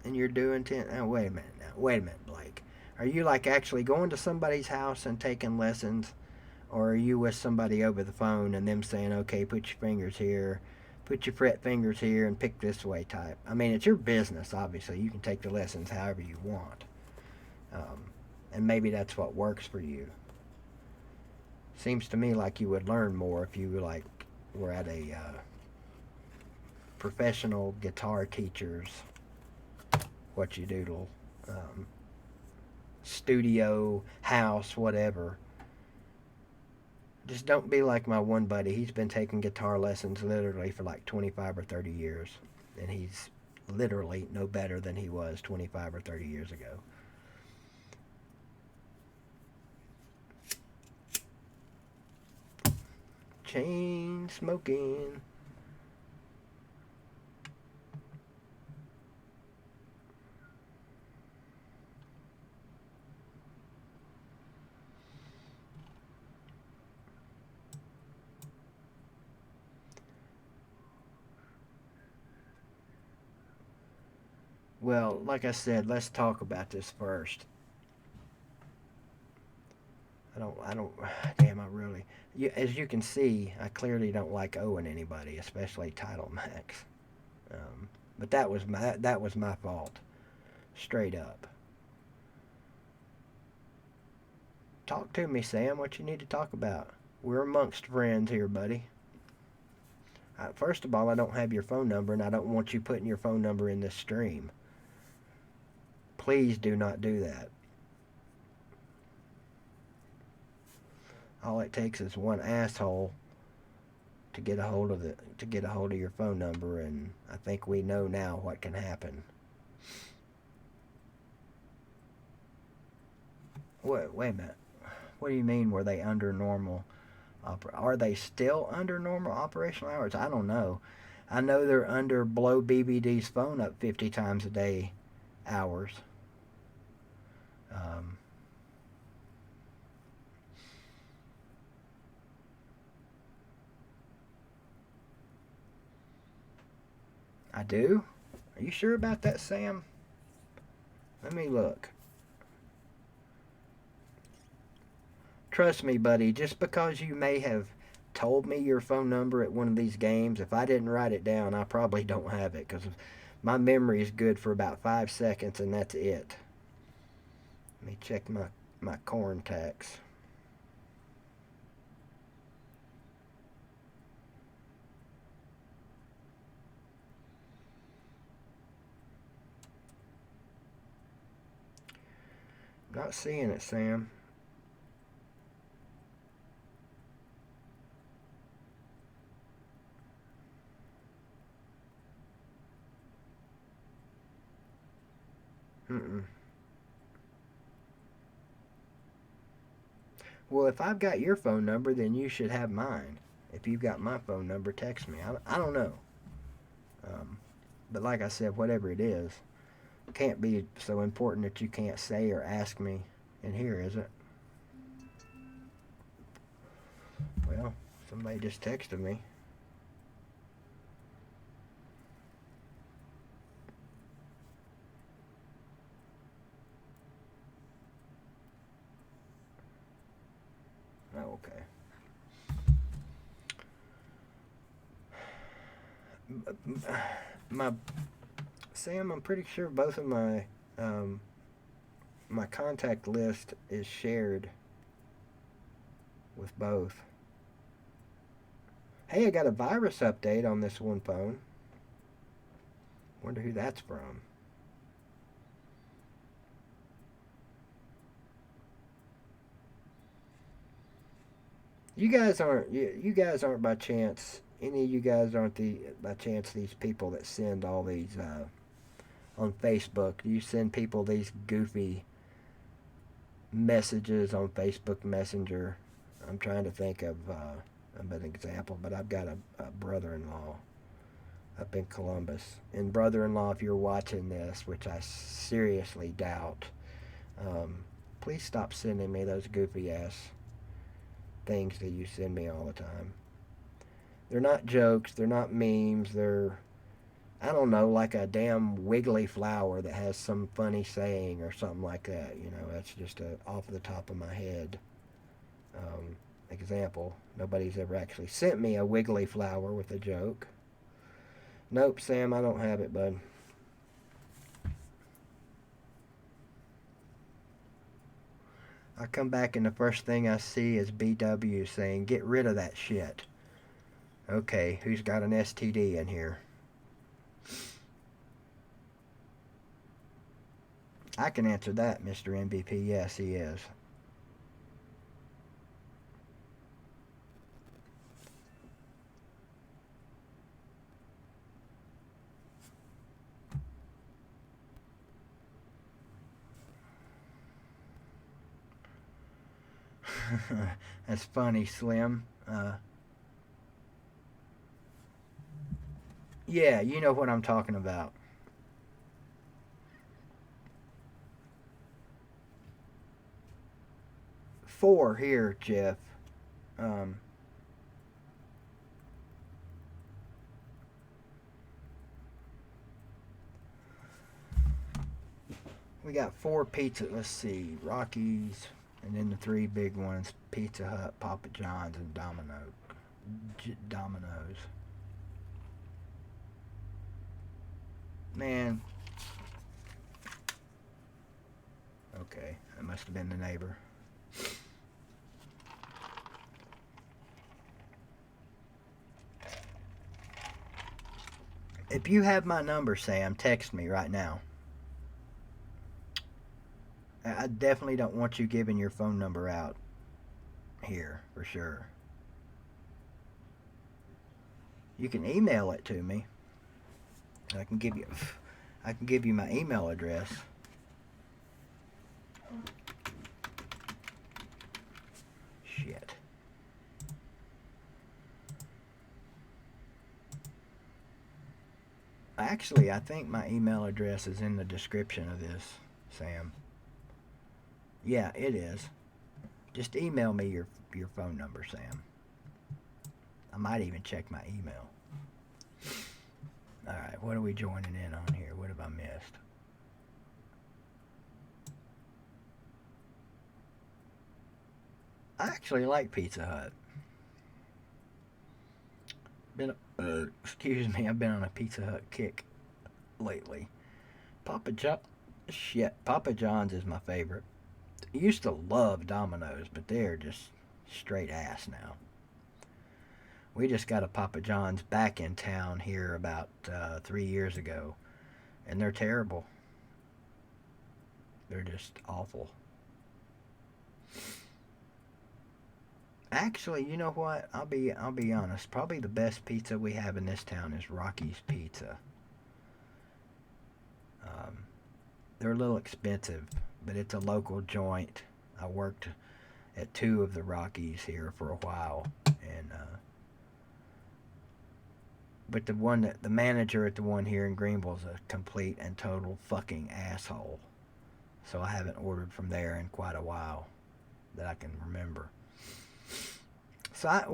And you're doing 10? Oh, wait a minute now. Wait a minute, Blake. Are you like actually going to somebody's house and taking lessons? Or are you with somebody over the phone and them saying, okay, put your fingers here, put your fret fingers here, and pick this way type? I mean, it's your business, obviously. You can take the lessons however you want. And maybe that's what works for you. Seems to me like you would learn more if you were at a professional guitar teacher's whatchadoodle studio, house, whatever. Just don't be like my one buddy. He's been taking guitar lessons literally for like 25 or 30 years. And he's literally no better than he was 25 or 30 years ago. Chain smoking. Well, like I said, let's talk about this first. Damn, I really, as you can see, I clearly don't like owing anybody, especially Title Max. But that was my fault, straight up. Talk to me, Sam. What you need to talk about? We're amongst friends here, buddy. First of all, I don't have your phone number, and I don't want you putting your phone number in this stream. Please do not do that. All it takes is one asshole to get a hold of your phone number, and I think we know now what can happen. Wait a minute. What do you mean? Were they under normal? Are they still under normal operational hours? I don't know. I know they're under blow BBD's phone up 50 times a day hours. I do? Are you sure about that, Sam? Let me look. Trust me, buddy, just because you may have told me your phone number at one of these games, if I didn't write it down, I probably don't have it, because my memory is good for about 5 seconds, and that's it. Let me check my corn tax. Not seeing it, Sam. Mm-mm. Well, if I've got your phone number, then you should have mine. If you've got my phone number, text me. I don't know. But like I said, whatever it is, can't be so important that you can't say or ask me in here, is it? Well, somebody just texted me. Oh, okay. Sam, I'm pretty sure both of my my contact list is shared with both. Hey, I got a virus update on this one phone. Wonder who that's from. You guys aren't by chance. Any of you guys aren't by chance these people that send all these on Facebook. You send people these goofy messages on Facebook Messenger. I'm trying to think of an example, but I've got a brother-in-law up in Columbus. And brother-in-law, if you're watching this, which I seriously doubt, please stop sending me those goofy-ass things that you send me all the time. They're not jokes, they're not memes, they're, I don't know, like a damn wiggly flower that has some funny saying or something like that. You know, that's just off the top of my head example. Nobody's ever actually sent me a wiggly flower with a joke. Nope, Sam, I don't have it, bud. I come back and the first thing I see is BW saying, get rid of that shit. Okay, who's got an STD in here? I can answer that, Mr. MVP. Yes, he is. That's funny, Slim. Yeah, you know what I'm talking about. Four here, Jeff. We got 4 pizza. Let's see, Rockies, and then the 3 big ones: Pizza Hut, Papa John's, and Domino's. Man. Okay, that must have been the neighbor. If you have my number, Sam, text me right now. I definitely don't want you giving your phone number out here, for sure. You can email it to me. I can give you my email address. Shit. Actually, I think my email address is in the description of this, Sam. Yeah, it is. Just email me your phone number, Sam. I might even check my email. Alright, what are we joining in on here? What have I missed? I actually like Pizza Hut. Excuse me, I've been on a Pizza Hut kick lately. Papa John's is my favorite. I used to love Domino's, but they're just straight ass now. We just got a Papa John's back in town here about 3 years ago, and they're terrible. They're just awful. Actually, you know what? I'll be honest. Probably the best pizza we have in this town is Rocky's Pizza. They're a little expensive, but it's a local joint. I worked at 2 of the Rockies here for a while, and but the manager at the one here in Greenville is a complete and total fucking asshole. So I haven't ordered from there in quite a while that I can remember. So I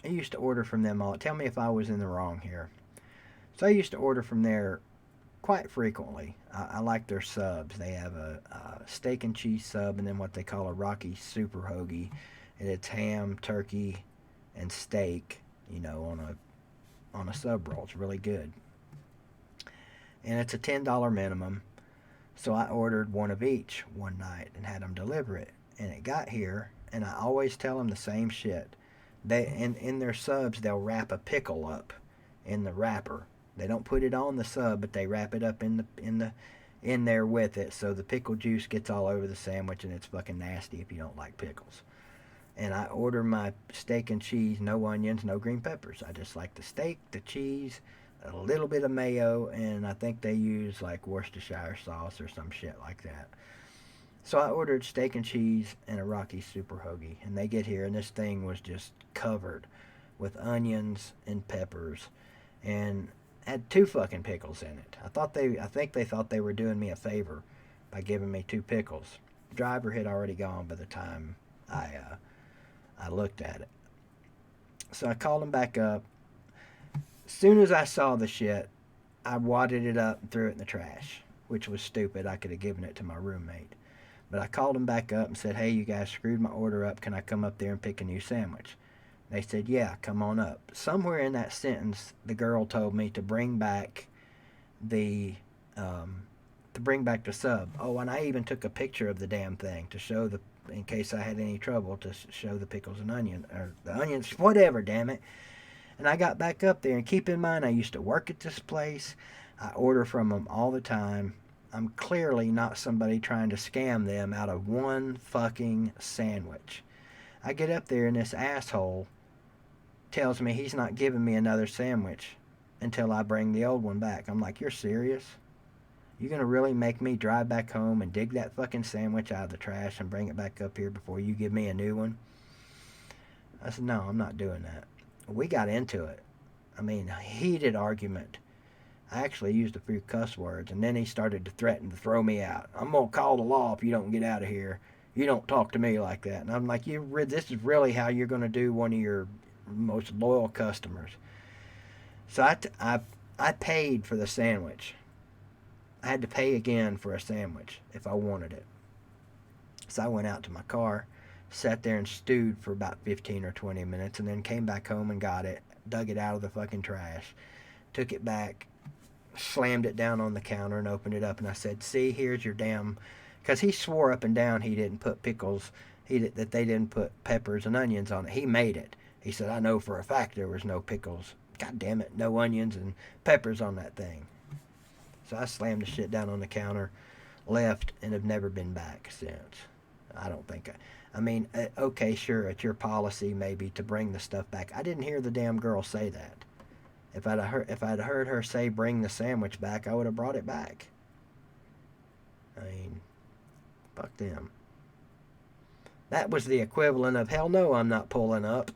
used to order from them all. Tell me if I was in the wrong here. So I used to order from there quite frequently. I like their subs. They have a steak and cheese sub, and then what they call a Rocky Super Hoagie, and it's ham, turkey, and steak. On a sub roll. It's really good, and it's a $10 minimum. So I ordered one of each one night and had them deliver it, and it got here, and I always tell them the same shit. They in their subs they'll wrap a pickle up in the wrapper. They don't put it on the sub, but they wrap it up in there with it, so the pickle juice gets all over the sandwich, and it's fucking nasty if you don't like pickles. And I order my steak and cheese, no onions, no green peppers. I just like the steak, the cheese, a little bit of mayo, and I think they use like Worcestershire sauce or some shit like that. So I ordered steak and cheese and a Rocky Super Hoagie, and they get here, and this thing was just covered with onions and peppers, and had 2 fucking pickles in it. I think they thought they were doing me a favor by giving me 2 pickles. The driver had already gone by the time I looked at it. So I called them back up. As soon as I saw the shit, I wadded it up and threw it in the trash, which was stupid. I could have given it to my roommate. But I called them back up and said, hey, you guys screwed my order up. Can I come up there and pick a new sandwich? They said, yeah, come on up. Somewhere in that sentence, the girl told me to bring back the sub. Oh, and I even took a picture of the damn thing to show in case I had any trouble, to show the pickles and the onions, whatever, damn it. And I got back up there, and keep in mind, I used to work at this place. I order from them all the time. I'm clearly not somebody trying to scam them out of one fucking sandwich. I get up there, and this asshole tells me he's not giving me another sandwich until I bring the old one back. I'm like, you're serious? You gonna really make me drive back home and dig that fucking sandwich out of the trash and bring it back up here before you give me a new one? I said, no, I'm not doing that. We got into it. I mean, a heated argument. I actually used a few cuss words, and then he started to threaten to throw me out. I'm gonna call the law if you don't get out of here. You don't talk to me like that. And I'm like, this is really how you're gonna do one of your most loyal customers. So I paid for the sandwich. I had to pay again for a sandwich if I wanted it. So I went out to my car, sat there and stewed for about 15 or 20 minutes, and then came back home and got it, dug it out of the fucking trash, took it back, slammed it down on the counter and opened it up, and I said, see, here's your damn... Because he swore up and down he didn't put pickles, that they didn't put peppers and onions on it. He made it. He said, I know for a fact there was no pickles. God damn it, no onions and peppers on that thing. So I slammed the shit down on the counter, left, and have never been back since. I don't think I mean, okay, sure, it's your policy maybe to bring the stuff back. I didn't hear the damn girl say that. If I'd heard her say bring the sandwich back, I would have brought it back. I mean, fuck them. That was the equivalent of, hell no, I'm not pulling up.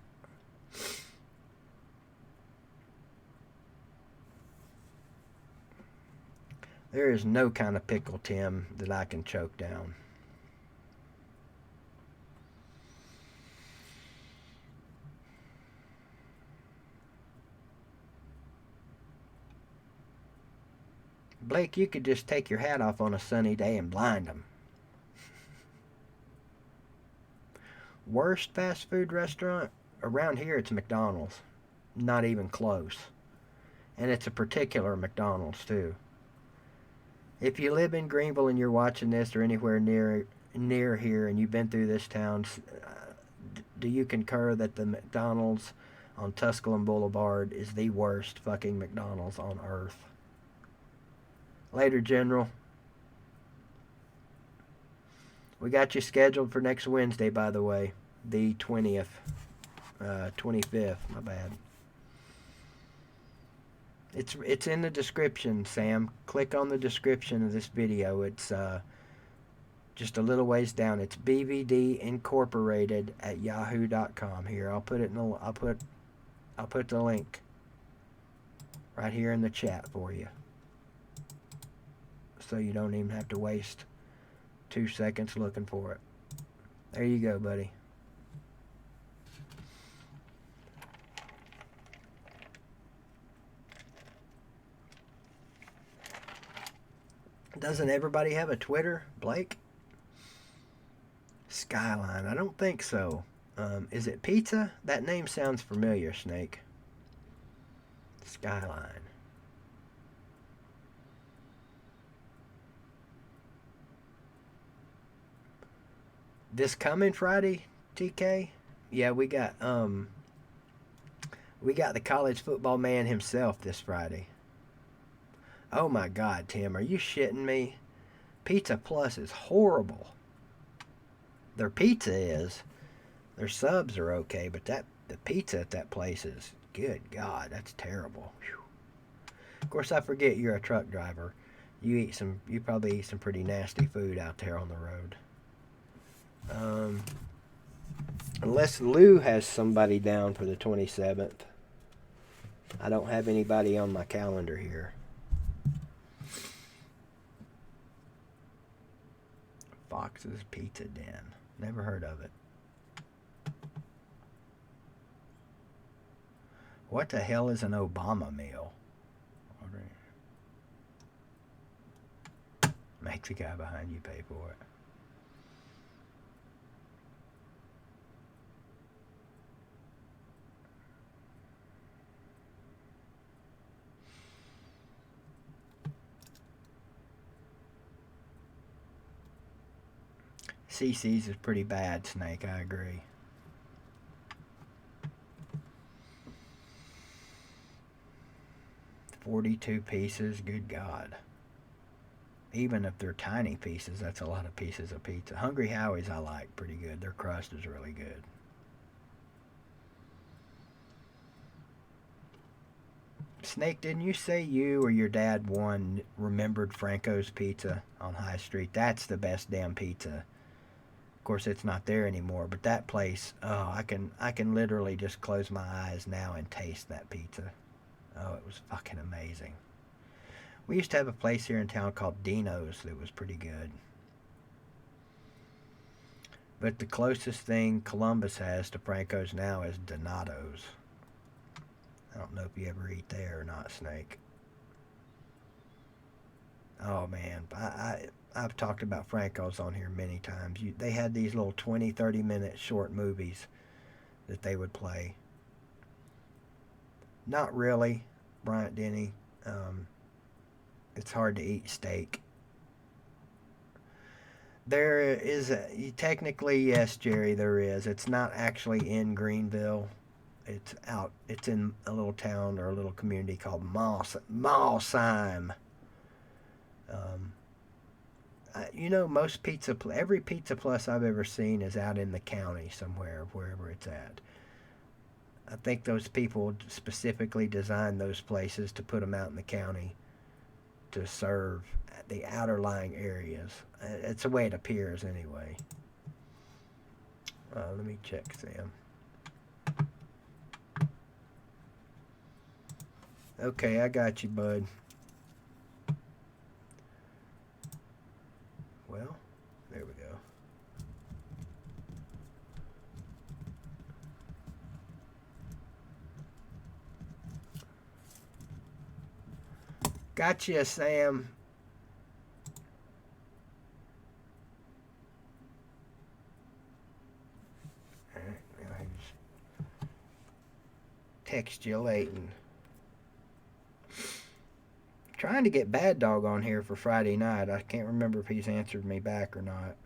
There is no kind of pickle, Tim, that I can choke down. Blake, you could just take your hat off on a sunny day and blind them. Worst fast food restaurant? Around here, it's McDonald's. Not even close. And it's a particular McDonald's, too. If you live in Greenville and you're watching this, or anywhere near here, and you've been through this town, do you concur that the McDonald's on Tusculum Boulevard is the worst fucking McDonald's on earth? Later, General. We got you scheduled for next Wednesday, by the way. The 20th. 25th, my bad. It's in the description, Sam. Click on the description of this video. It's just a little ways down. It's BVD Incorporated at yahoo.com. Here, I'll put it in the I'll put the link right here in the chat for you, so you don't even have to waste 2 seconds looking for it. There you go, buddy. Doesn't everybody have a Twitter, Blake? Skyline, I don't think so. Is it pizza? That name sounds familiar, Snake. Skyline. This coming Friday, TK? Yeah, we got the college football man himself this Friday. Oh my God, Tim, are you shitting me? Pizza Plus is horrible. Their pizza is. Their subs are okay, but the pizza at that place is, good God, that's terrible. Whew. Of course, I forget you're a truck driver. You probably eat some pretty nasty food out there on the road. Unless Lou has somebody down for the 27th. I don't have anybody on my calendar here. Fox's Pizza Den. Never heard of it. What the hell is an Obama meal? Make the guy behind you pay for it. CC's is pretty bad, Snake, I agree. $42 pieces, good God. Even if they're tiny pieces, that's a lot of pieces of pizza. Hungry Howie's I like pretty good. Their crust is really good. Snake, didn't you say you or your dad won Remembered Franco's Pizza on High Street? That's the best damn pizza. Of course, it's not there anymore, but that place, oh, I can literally just close my eyes now and taste that pizza. Oh, it was fucking amazing. We used to have a place here in town called Dino's that was pretty good. But the closest thing Columbus has to Franco's now is Donato's. I don't know if you ever eat there or not, Snake. Oh, man. I've talked about Franco's on here many times. They had these little 20, 30-minute short movies that they would play. Not really, Bryant Denny. It's hard to eat steak. There is technically, yes, Jerry, there is. It's not actually in Greenville. It's in a little town or a little community called Malsheim. Every Pizza Plus I've ever seen is out in the county somewhere, wherever it's at. I think those people specifically designed those places to put them out in the county to serve the outer lying areas. It's the way it appears anyway. Let me check, Sam. Okay, I got you, bud. Well, there we go. Gotcha, Sam. Alright, now I just text you Leighton. Trying to get Bad Dog on here for Friday night. I can't remember if he's answered me back or not.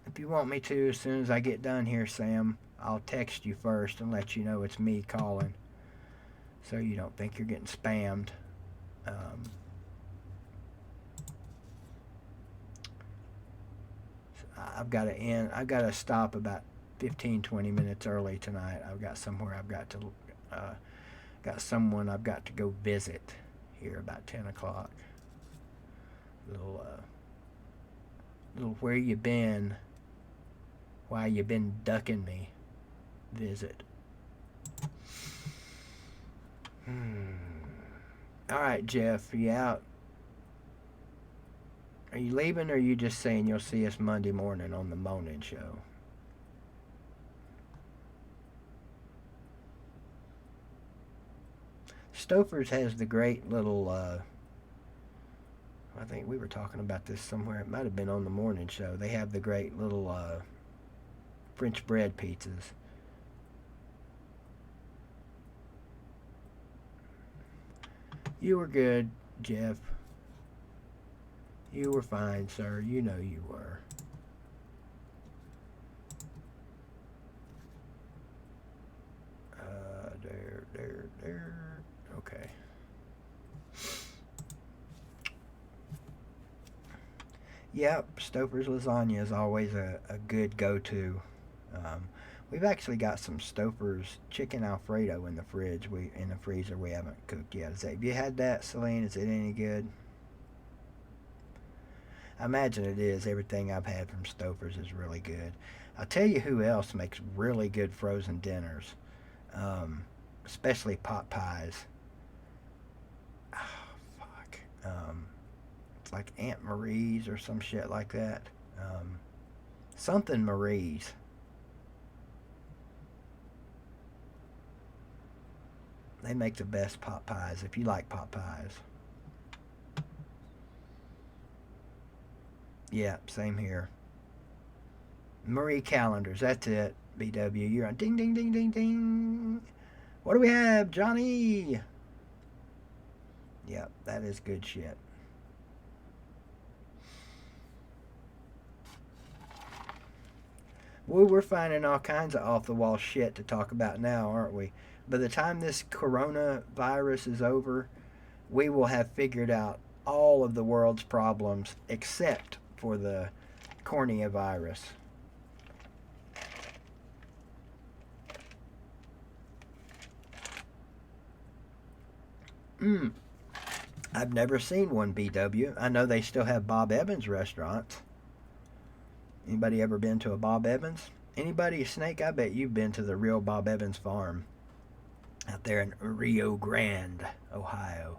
If you want me to, as soon as I get done here, Sam, I'll text you first and let you know it's me calling, so you don't think you're getting spammed. I've got to end. I've got to stop about 15-20 minutes early tonight. I've got somewhere I've got to got someone I've got to go visit here about 10 o'clock. Little where you been? Why you been ducking me? Visit. All right, Jeff, you out? Are you leaving, or are you just saying you'll see us Monday morning on the morning show? Stouffer's has the great little, I think we were talking about this somewhere. It might have been on the morning show. They have the great little French bread pizzas. You were good, Jeff. You were fine, sir. You know you were. There. Okay. Yep, Stouffer's lasagna is always a good go-to. We've actually got some Stouffer's chicken Alfredo in the fridge. In the freezer. We haven't cooked yet. Have you had that, Celine? Is it any good? I imagine it is. Everything I've had from Stouffer's is really good. I'll tell you who else makes really good frozen dinners, especially pot pies. Oh, fuck. It's like Aunt Marie's or some shit like that. Something Marie's. They make the best pot pies, if you like pot pies. Yeah, same here. Marie Callender's, that's it. BW, you're on. Ding, ding, ding, ding, ding. What do we have, Johnny? Yep, that is good shit. Well, we're finding all kinds of off-the-wall shit to talk about now, aren't we? By the time this coronavirus is over, we will have figured out all of the world's problems except for the cornea virus. I've never seen one, BW. I know they still have Bob Evans restaurants. Anybody ever been to a Bob Evans? Anybody, Snake? I bet you've been to the real Bob Evans farm out there in Rio Grande, Ohio.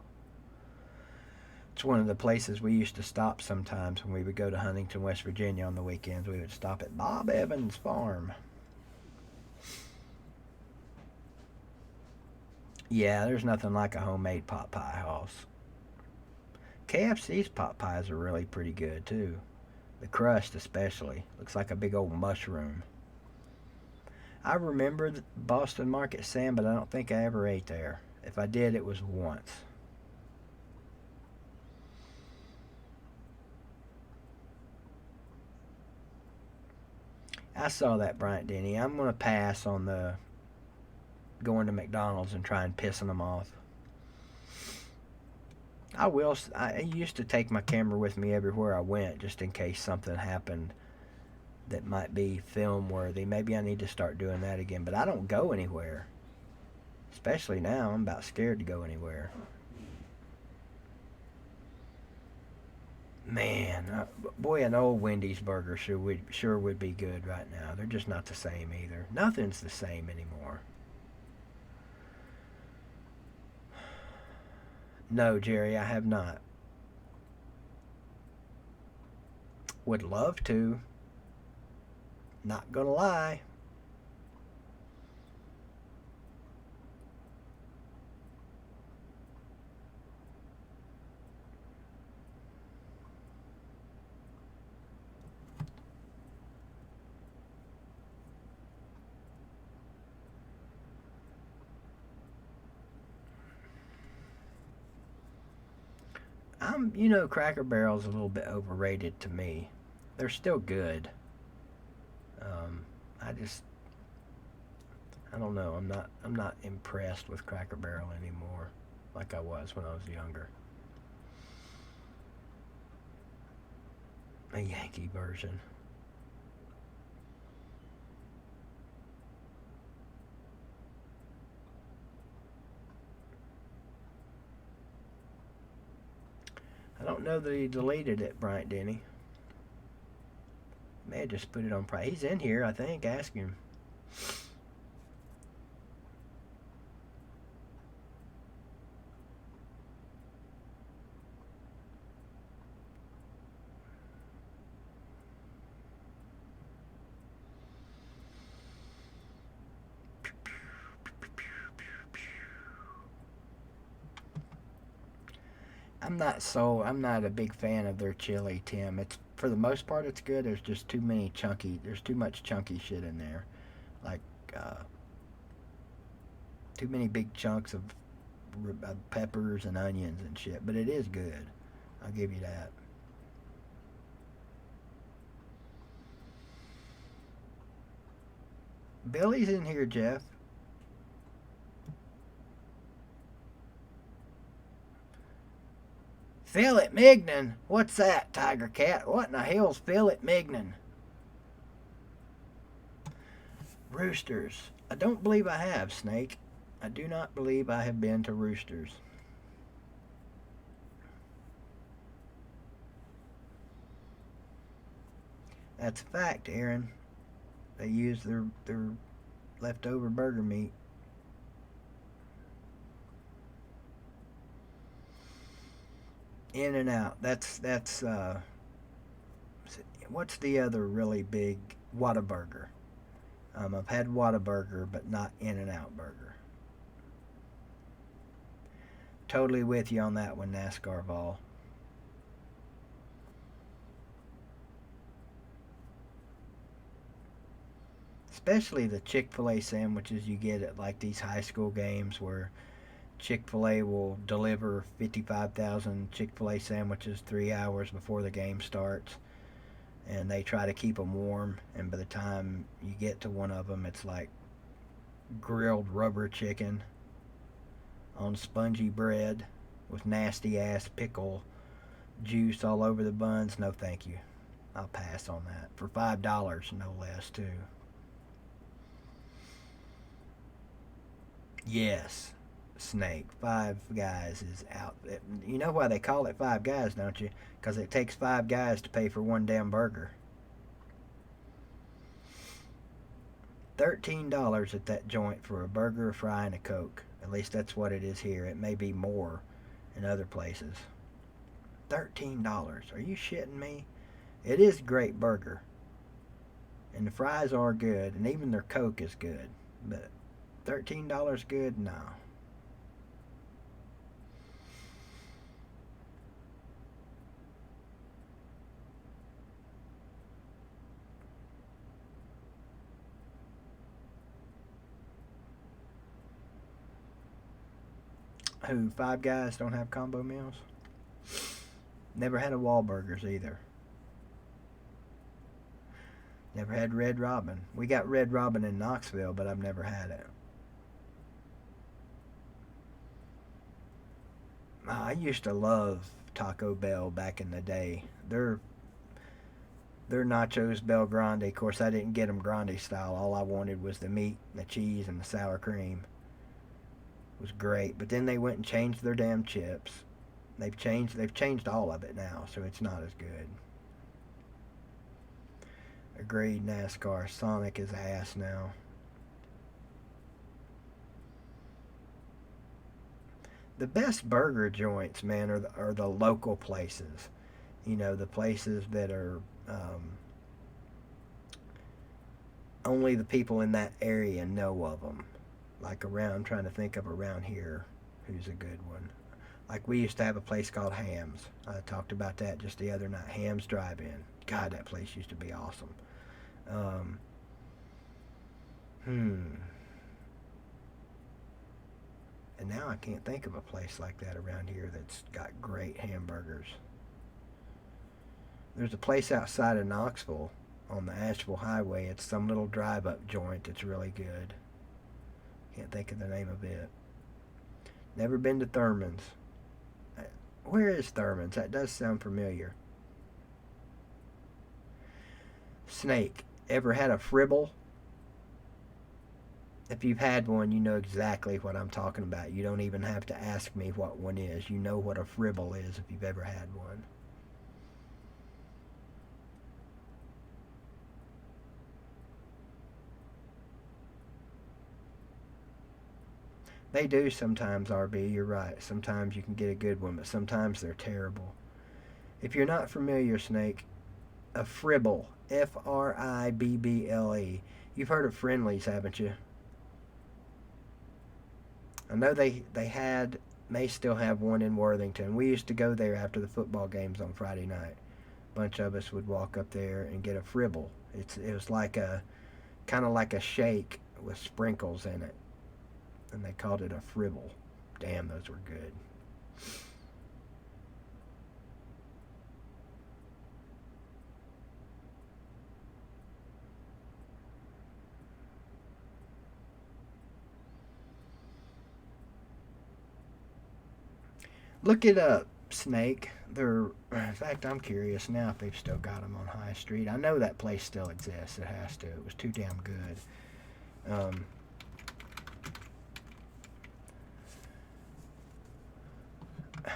It's one of the places we used to stop sometimes when we would go to Huntington, West Virginia on the weekends. We would stop at Bob Evans Farm. Yeah, there's nothing like a homemade pot pie house. KFC's pot pies are really pretty good too. The crust especially. Looks like a big old mushroom. I remember the Boston Market, Sam, but I don't think I ever ate there. If I did, it was once. I saw that, Bryant Denny. I'm going to pass on the going to McDonald's and trying pissing them off. I used to take my camera with me everywhere I went just in case something happened that might be film worthy. Maybe I need to start doing that again, but I don't go anywhere. Especially now, I'm about scared to go anywhere. Man, boy, an old Wendy's burger sure would be good right now. They're just not the same either. Nothing's the same anymore. No, Jerry, I have not. Would love to. Not gonna lie. Cracker Barrel's a little bit overrated to me. They're still good. I don't know. I'm not impressed with Cracker Barrel anymore, like I was when I was younger. A Yankee version. I don't know that he deleted it, Bryant, did he? May have just put it on private. He's in here, I think. Ask him. I'm not a big fan of their chili, Tim. It's, for the most part, it's good. There's just too much chunky shit in there. Like, too many big chunks of peppers and onions and shit. But it is good. I'll give you that. Billy's in here, Jeff. Philip Mignon? What's that, Tiger Cat? What in the hell's Philip Mignon? Roosters. I don't believe I have, Snake. I do not believe I have been to Roosters. That's a fact, Aaron. They use their leftover burger meat. In and Out. That's what's the other really big Whataburger? I've had Whataburger, but not In and Out Burger. Totally with you on that one, NASCAR Vol. Especially the Chick-fil-A sandwiches you get at like these high school games where Chick-fil-A will deliver 55,000 Chick-fil-A sandwiches 3 hours before the game starts, and they try to keep them warm, and by the time you get to one of them, it's like grilled rubber chicken on spongy bread with nasty ass pickle juice all over the buns. No thank you. I'll pass on that. For $5, no less, too. Yes, Snake. Five Guys is out. You know why they call it Five Guys, don't you? Because it takes 5 guys to pay for one damn burger. $13 at that joint for a burger, a fry, and a Coke. At least that's what it is here. It may be more in other places. $13. Are you shitting me? It is a great burger. And the fries are good, and even their Coke is good. But $13 good? No. Who, Five Guys don't have combo meals? Never had a Wahlburgers either. Never had Red Robin. We got Red Robin in Knoxville, but I've never had it. I used to love Taco Bell back in the day. Their nachos Bel Grande. Of course, I didn't get them grande style. All I wanted was the meat, the cheese, and the sour cream. It was great. But then they went and changed their damn chips. They've changed all of it now, so it's not as good. Agreed, NASCAR. Sonic is ass now. The best burger joints, man, are the local places. You know, the places that are only the people in that area know of them. Like around, I'm trying to think of around here who's a good one. Like we used to have a place called Hams. I talked about that just the other night. Hams Drive-In. God, that place used to be awesome. And now I can't think of a place like that around here that's got great hamburgers. There's a place outside of Knoxville on the Asheville Highway. It's some little drive-up joint that's really good. Can't think of the name of it. Never been to Thurman's. Where is Thurman's? That does sound familiar. Snake, ever had a fribble? If you've had one, you know exactly what I'm talking about. You don't even have to ask me what one is. You know what a fribble is if you've ever had one. They do sometimes, RB, you're right. Sometimes you can get a good one, but sometimes they're terrible. If you're not familiar, Snake, a fribble, F-R-I-B-B-L-E. You've heard of Friendly's, haven't you? I know they may still have one in Worthington. We used to go there after the football games on Friday night. A bunch of us would walk up there and get a fribble. It was like kind of like a shake with sprinkles in it. And they called it a fribble. Damn, those were good. Look it up, Snake. In fact, I'm curious now if they've still got them on High Street. I know that place still exists. It has to. It was too damn good.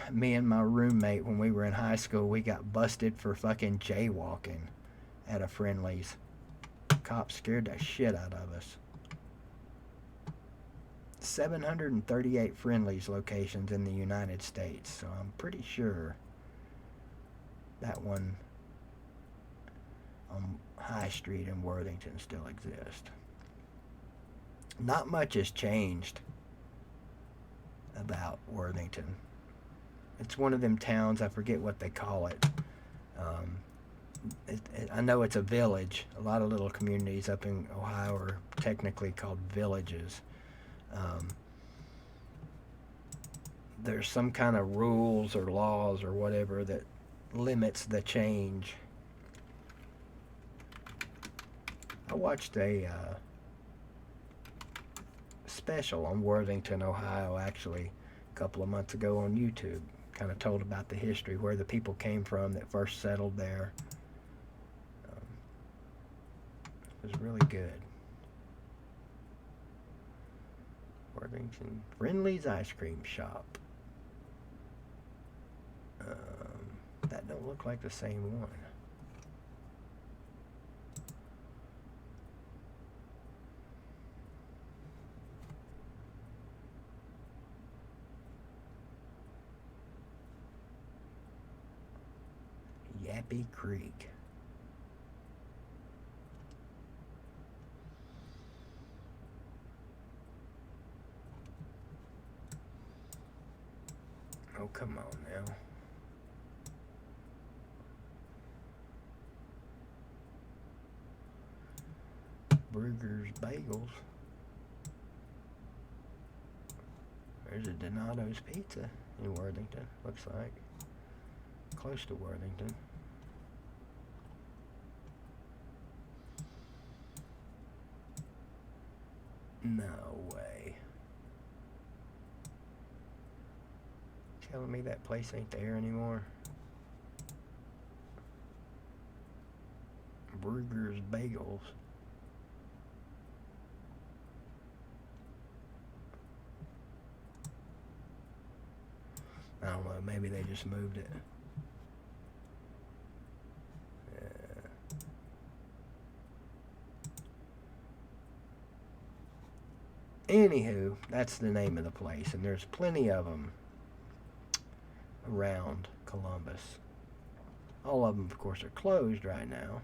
Me and my roommate, when we were in high school, we got busted for fucking jaywalking at a Friendly's. Cops scared the shit out of us. 738 Friendly's locations in the United States, so I'm pretty sure that one on High Street in Worthington still exists. Not much has changed about Worthington. It's one of them towns, I forget what they call it. I know it's a village. A lot of little communities up in Ohio are technically called villages. There's some kind of rules or laws or whatever that limits the change. I watched a special on Worthington, Ohio, actually, a couple of months ago on YouTube. Kind of told about the history, where the people came from that first settled there. It was really good. Worthington Friendly's Ice Cream Shop. That don't look like the same one. Yappy Creek. Oh, come on now. Brugger's Bagels. There's a Donato's Pizza in Worthington, looks like. Close to Worthington. No way. Telling me that place ain't there anymore? Brugger's Bagels. I don't know, maybe they just moved it. Anywho, that's the name of the place, and there's plenty of them around Columbus. All of them, of course, are closed right now.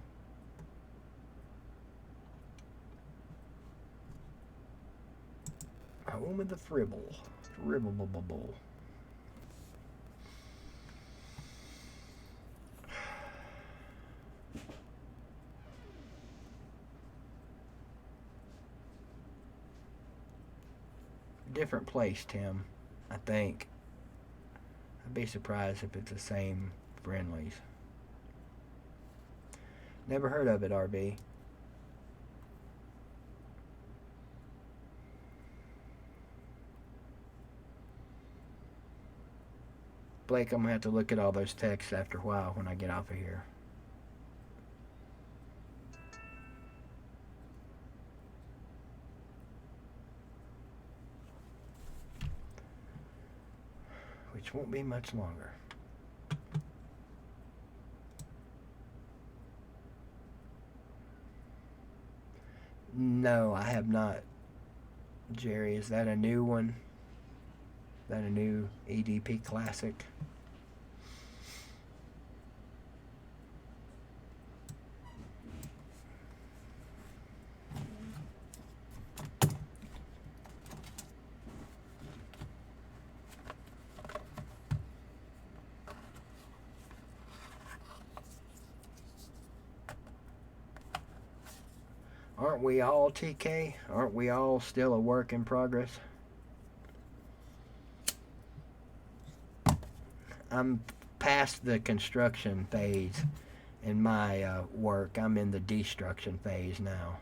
Home of the Fribble. Fribble. Different place, Tim. I think. I'd be surprised if it's the same friendlies. Never heard of it, RB. Blake, I'm going to have to look at all those texts after a while when I get off of here. Which won't be much longer. No, I have not. Jerry, is that a new one? Is that a new EDP classic? Aren't we all, TK? Aren't we all still a work in progress? I'm past the construction phase in my work. I'm in the destruction phase now.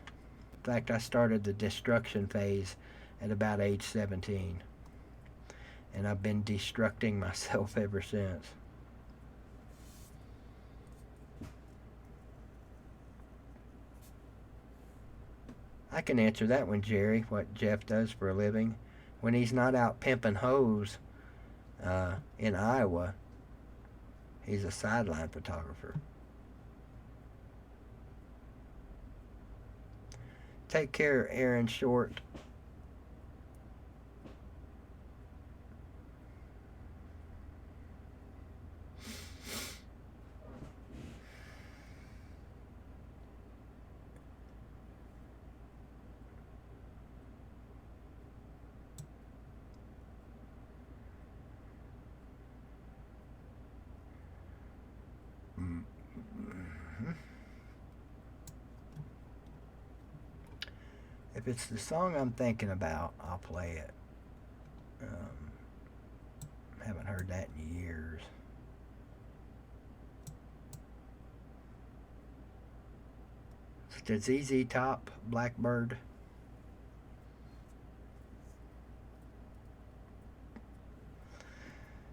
In fact, I started the destruction phase at about age 17. And I've been destructing myself ever since. I can answer that one, Jerry, what Jeff does for a living. When he's not out pimping hoes in Iowa, he's a sideline photographer. Take care, Aaron Short. If it's the song I'm thinking about, I'll play it. Haven't heard that in years. Is it ZZ Top, Blackbird?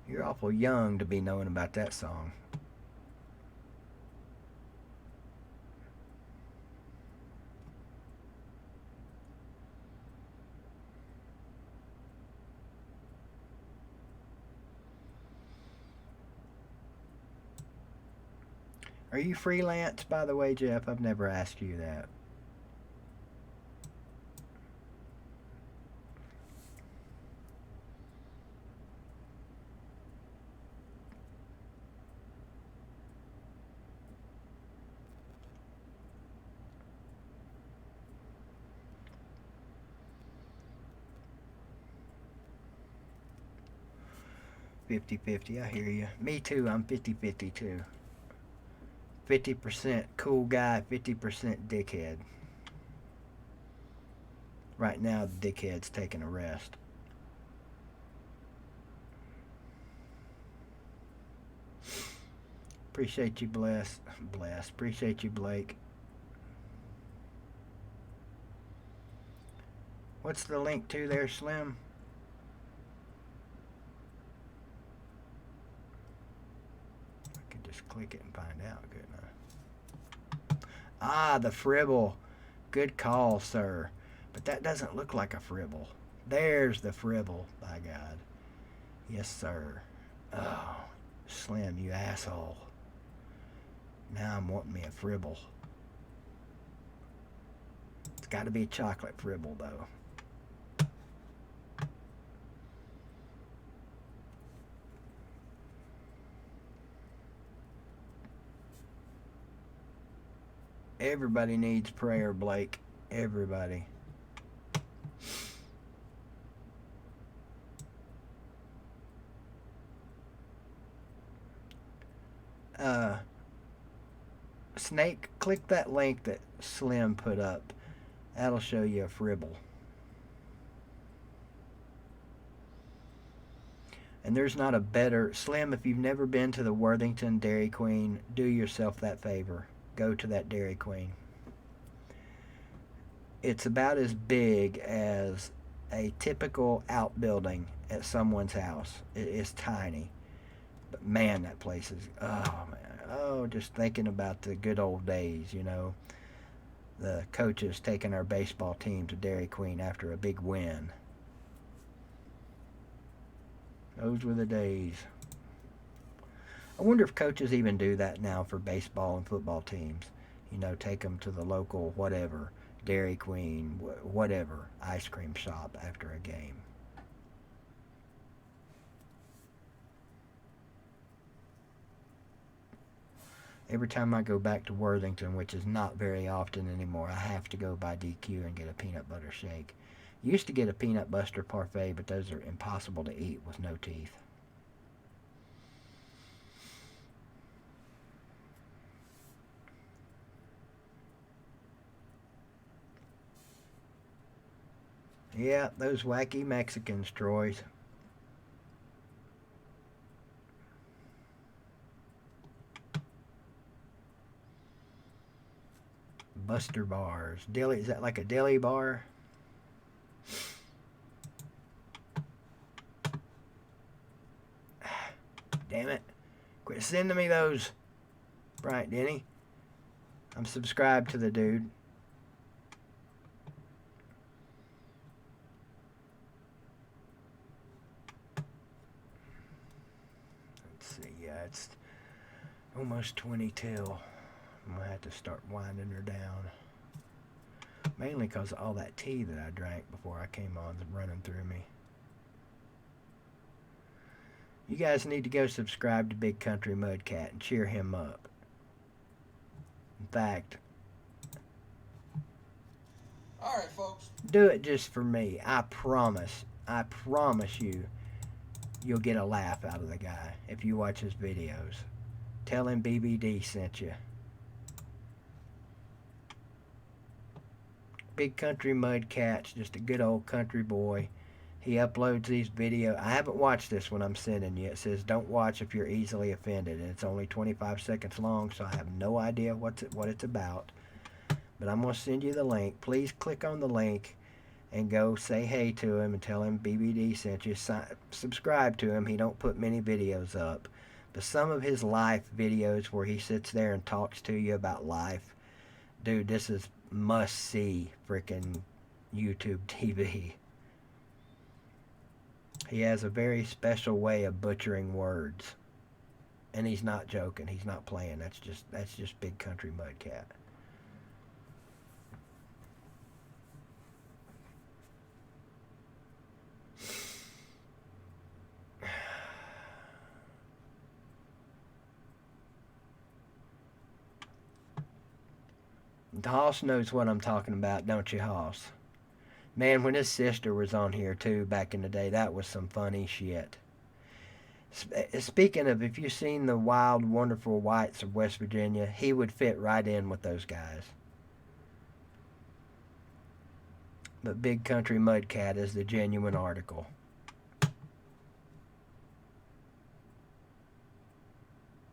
You're awful young to be knowing about that song. Are you freelance, by the way, Jeff? I've never asked you that. $50-50, I hear you. Me too, I'm 50-50 too. 50% cool guy, 50% dickhead. Right now, the dickhead's taking a rest. Appreciate you, Bless. Appreciate you, Blake. What's the link to there, Slim? I could just click it and find out, couldn't I? Ah, the Fribble. Good call, sir. But that doesn't look like a Fribble. There's the Fribble, by God. Yes, sir. Oh, Slim, you asshole. Now I'm wanting me a Fribble. It's got to be a chocolate Fribble, though. Everybody needs prayer, Blake. Everybody. Snake, click that link that Slim put up. That'll show you a fribble. And there's not a better... Slim, if you've never been to the Worthington Dairy Queen, do yourself that favor. Go to that Dairy Queen. It's about as big as a typical outbuilding at someone's house. It's tiny. But man, that place is... Oh, man. Oh, just thinking about the good old days, you know. The coaches taking our baseball team to Dairy Queen after a big win. Those were the days. I wonder if coaches even do that now for baseball and football teams. You know, take them to the local whatever, Dairy Queen, whatever, ice cream shop after a game. Every time I go back to Worthington, which is not very often anymore, I have to go by DQ and get a peanut butter shake. Used to get a peanut butter parfait, but those are impossible to eat with no teeth. Yeah, those wacky Mexicans, Troy's. Buster bars. Deli, is that like a deli bar? Damn it. Quit sending me those. Right, Denny. I'm subscribed to the dude. Let's see. Yeah, it's almost 20 till. I'm going to have to start winding her down. Mainly because of all that tea that I drank before I came on is running through me. You guys need to go subscribe to Big Country Mudcat and cheer him up. In fact, all right, folks, do it just for me. I promise you, you'll get a laugh out of the guy if you watch his videos. Tell him BVD sent you. Big Country Mudcat's just a good old country boy. He uploads these videos. I haven't watched this one I'm sending you. It says don't watch if you're easily offended, and it's only 25 seconds long, so I have no idea what it's about. But I'm going to send you the link. Please click on the link and go say hey to him and tell him BBD sent you. Subscribe to him. He don't put many videos up, but some of his life videos where he sits there and talks to you about life, dude, this is must-see freaking YouTube TV. He has a very special way of butchering words. And he's not joking. He's not playing. That's just Big Country Mudcat. Hoss knows what I'm talking about, don't you, Hoss? Man, when his sister was on here, too, back in the day, that was some funny shit. Speaking of, if you've seen the Wild, Wonderful Whites of West Virginia, he would fit right in with those guys. But Big Country Mudcat is the genuine article.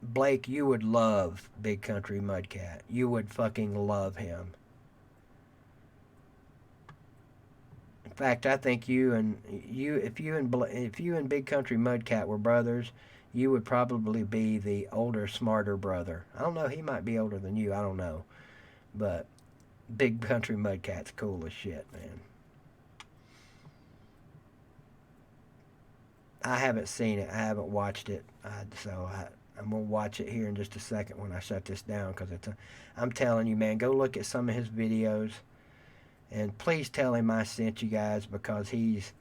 Blake, you would love Big Country Mudcat. You would fucking love him. In fact, I think if you and Big Country Mudcat were brothers, you would probably be the older, smarter brother. I don't know, he might be older than you, I don't know. But Big Country Mudcat's cool as shit, man. I haven't seen it. I haven't watched it. I'm going to watch it here in just a second when I shut this down, because I'm telling you, man, go look at some of his videos. And please tell him I sent you guys, because he's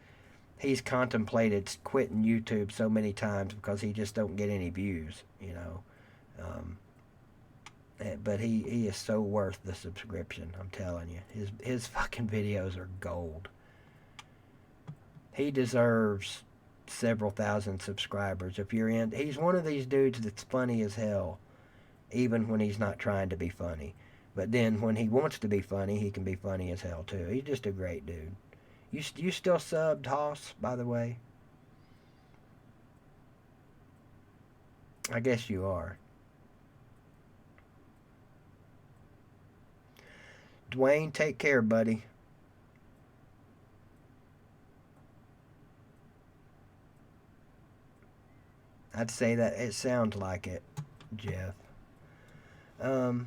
contemplated quitting YouTube so many times because he just don't get any views, you know. But he is so worth the subscription, I'm telling you. His fucking videos are gold. He deserves several thousand subscribers. If you're in, he's one of these dudes that's funny as hell. even when he's not trying to be funny. But then when he wants to be funny, he can be funny as hell too. He's just a great dude. You still subbed, Hoss, by the way? I guess you are. Dwayne, take care, buddy. I'd say that it sounds like it, Jeff. Let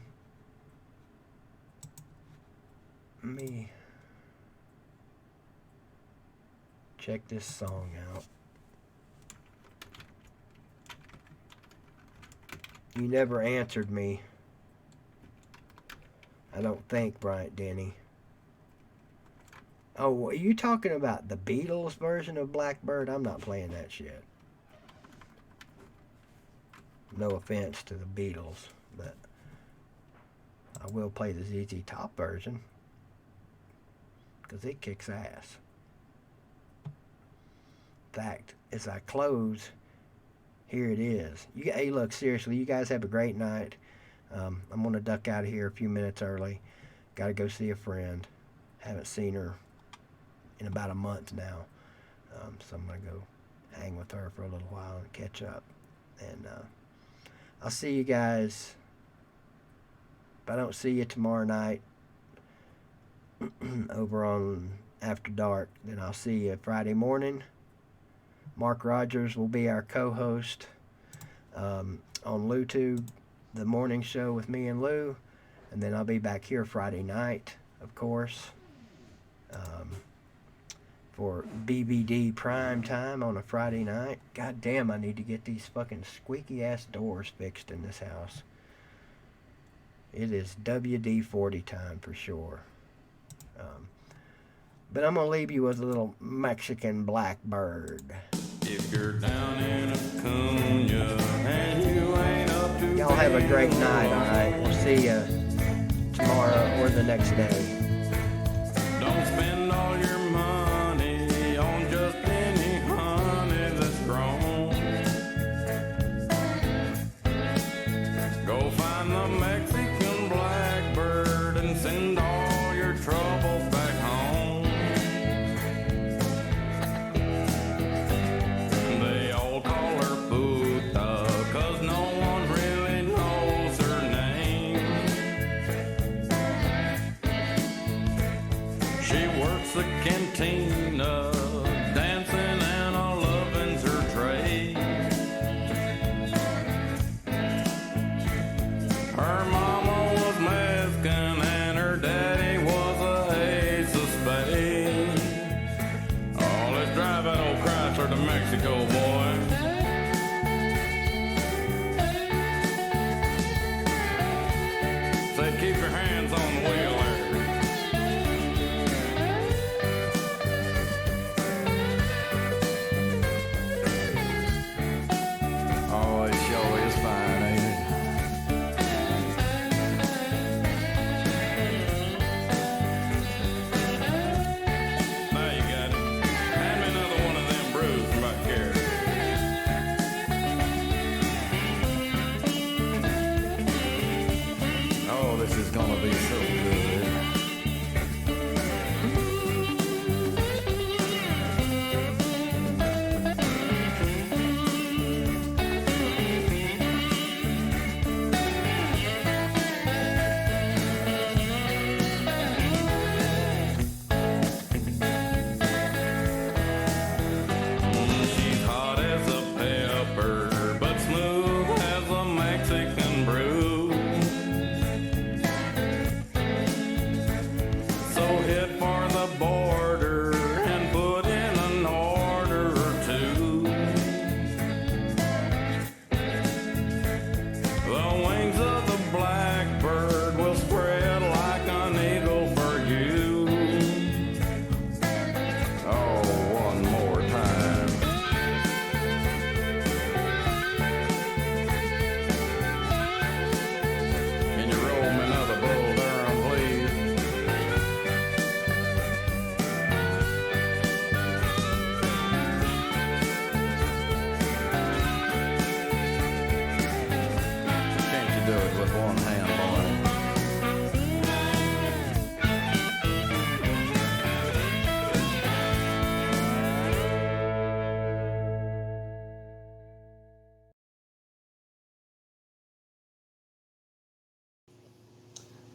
me check this song out. You never answered me. I don't think, Bryant Denny. Oh, are you talking about the Beatles version of Blackbird? I'm not playing that shit. No offense to the Beatles, but I will play the ZZ Top version because it kicks ass. In fact, as I close, here it is. Hey, look, seriously, you guys have a great night. I'm going to duck out of here a few minutes early. Got to go see a friend. Haven't seen her in about a month now. So I'm going to go hang with her for a little while and catch up. And I'll see you guys. If I don't see you tomorrow night over on After Dark, then I'll see you Friday morning. Mark Rogers will be our co-host on LOUTUBE, the morning show with me and Lou. And then I'll be back here Friday night, of course, for BVD prime time on a Friday night. God damn, I need to get these fucking squeaky ass doors fixed in this house. It is WD-40 time for sure. But I'm going to leave you with a little Mexican Blackbird. If you're down in Acuna and you ain't up to Y'all have a great night, alright? We'll see you tomorrow or the next day. Don't spend all your money on just any honey that's grown. Go find the Mexican Blackbird and send all your troubles back home. They all call her Puta 'cause no one really knows her name. She works the cantina, dancing and a lovin's her trade. Her mama was Mexican and her daddy was a ace of spades. Oh, let's drive that old Chrysler to Mexico, boy. Say, keep your hands on the wheel there.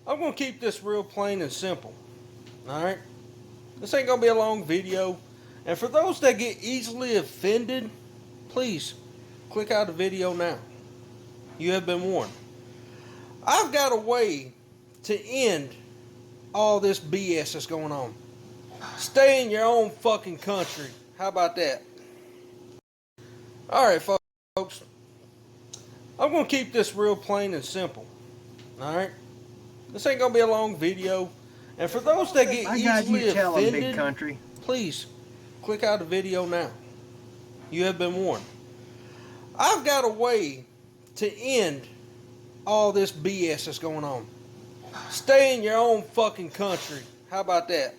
I'm going to keep this real plain and simple. Alright? This ain't going to be a long video. And for those that get easily offended, please click out the video now. You have been warned. I've got a way to end all this BS that's going on. Stay in your own fucking country. How about that? Alright, folks. I'm going to keep this real plain and simple. Alright? This ain't going to be a long video. And for those that get I got easily you telling, big offended, country. please click out the video now. You have been warned. I've got a way to end all this BS that's going on. Stay in your own fucking country. How about that?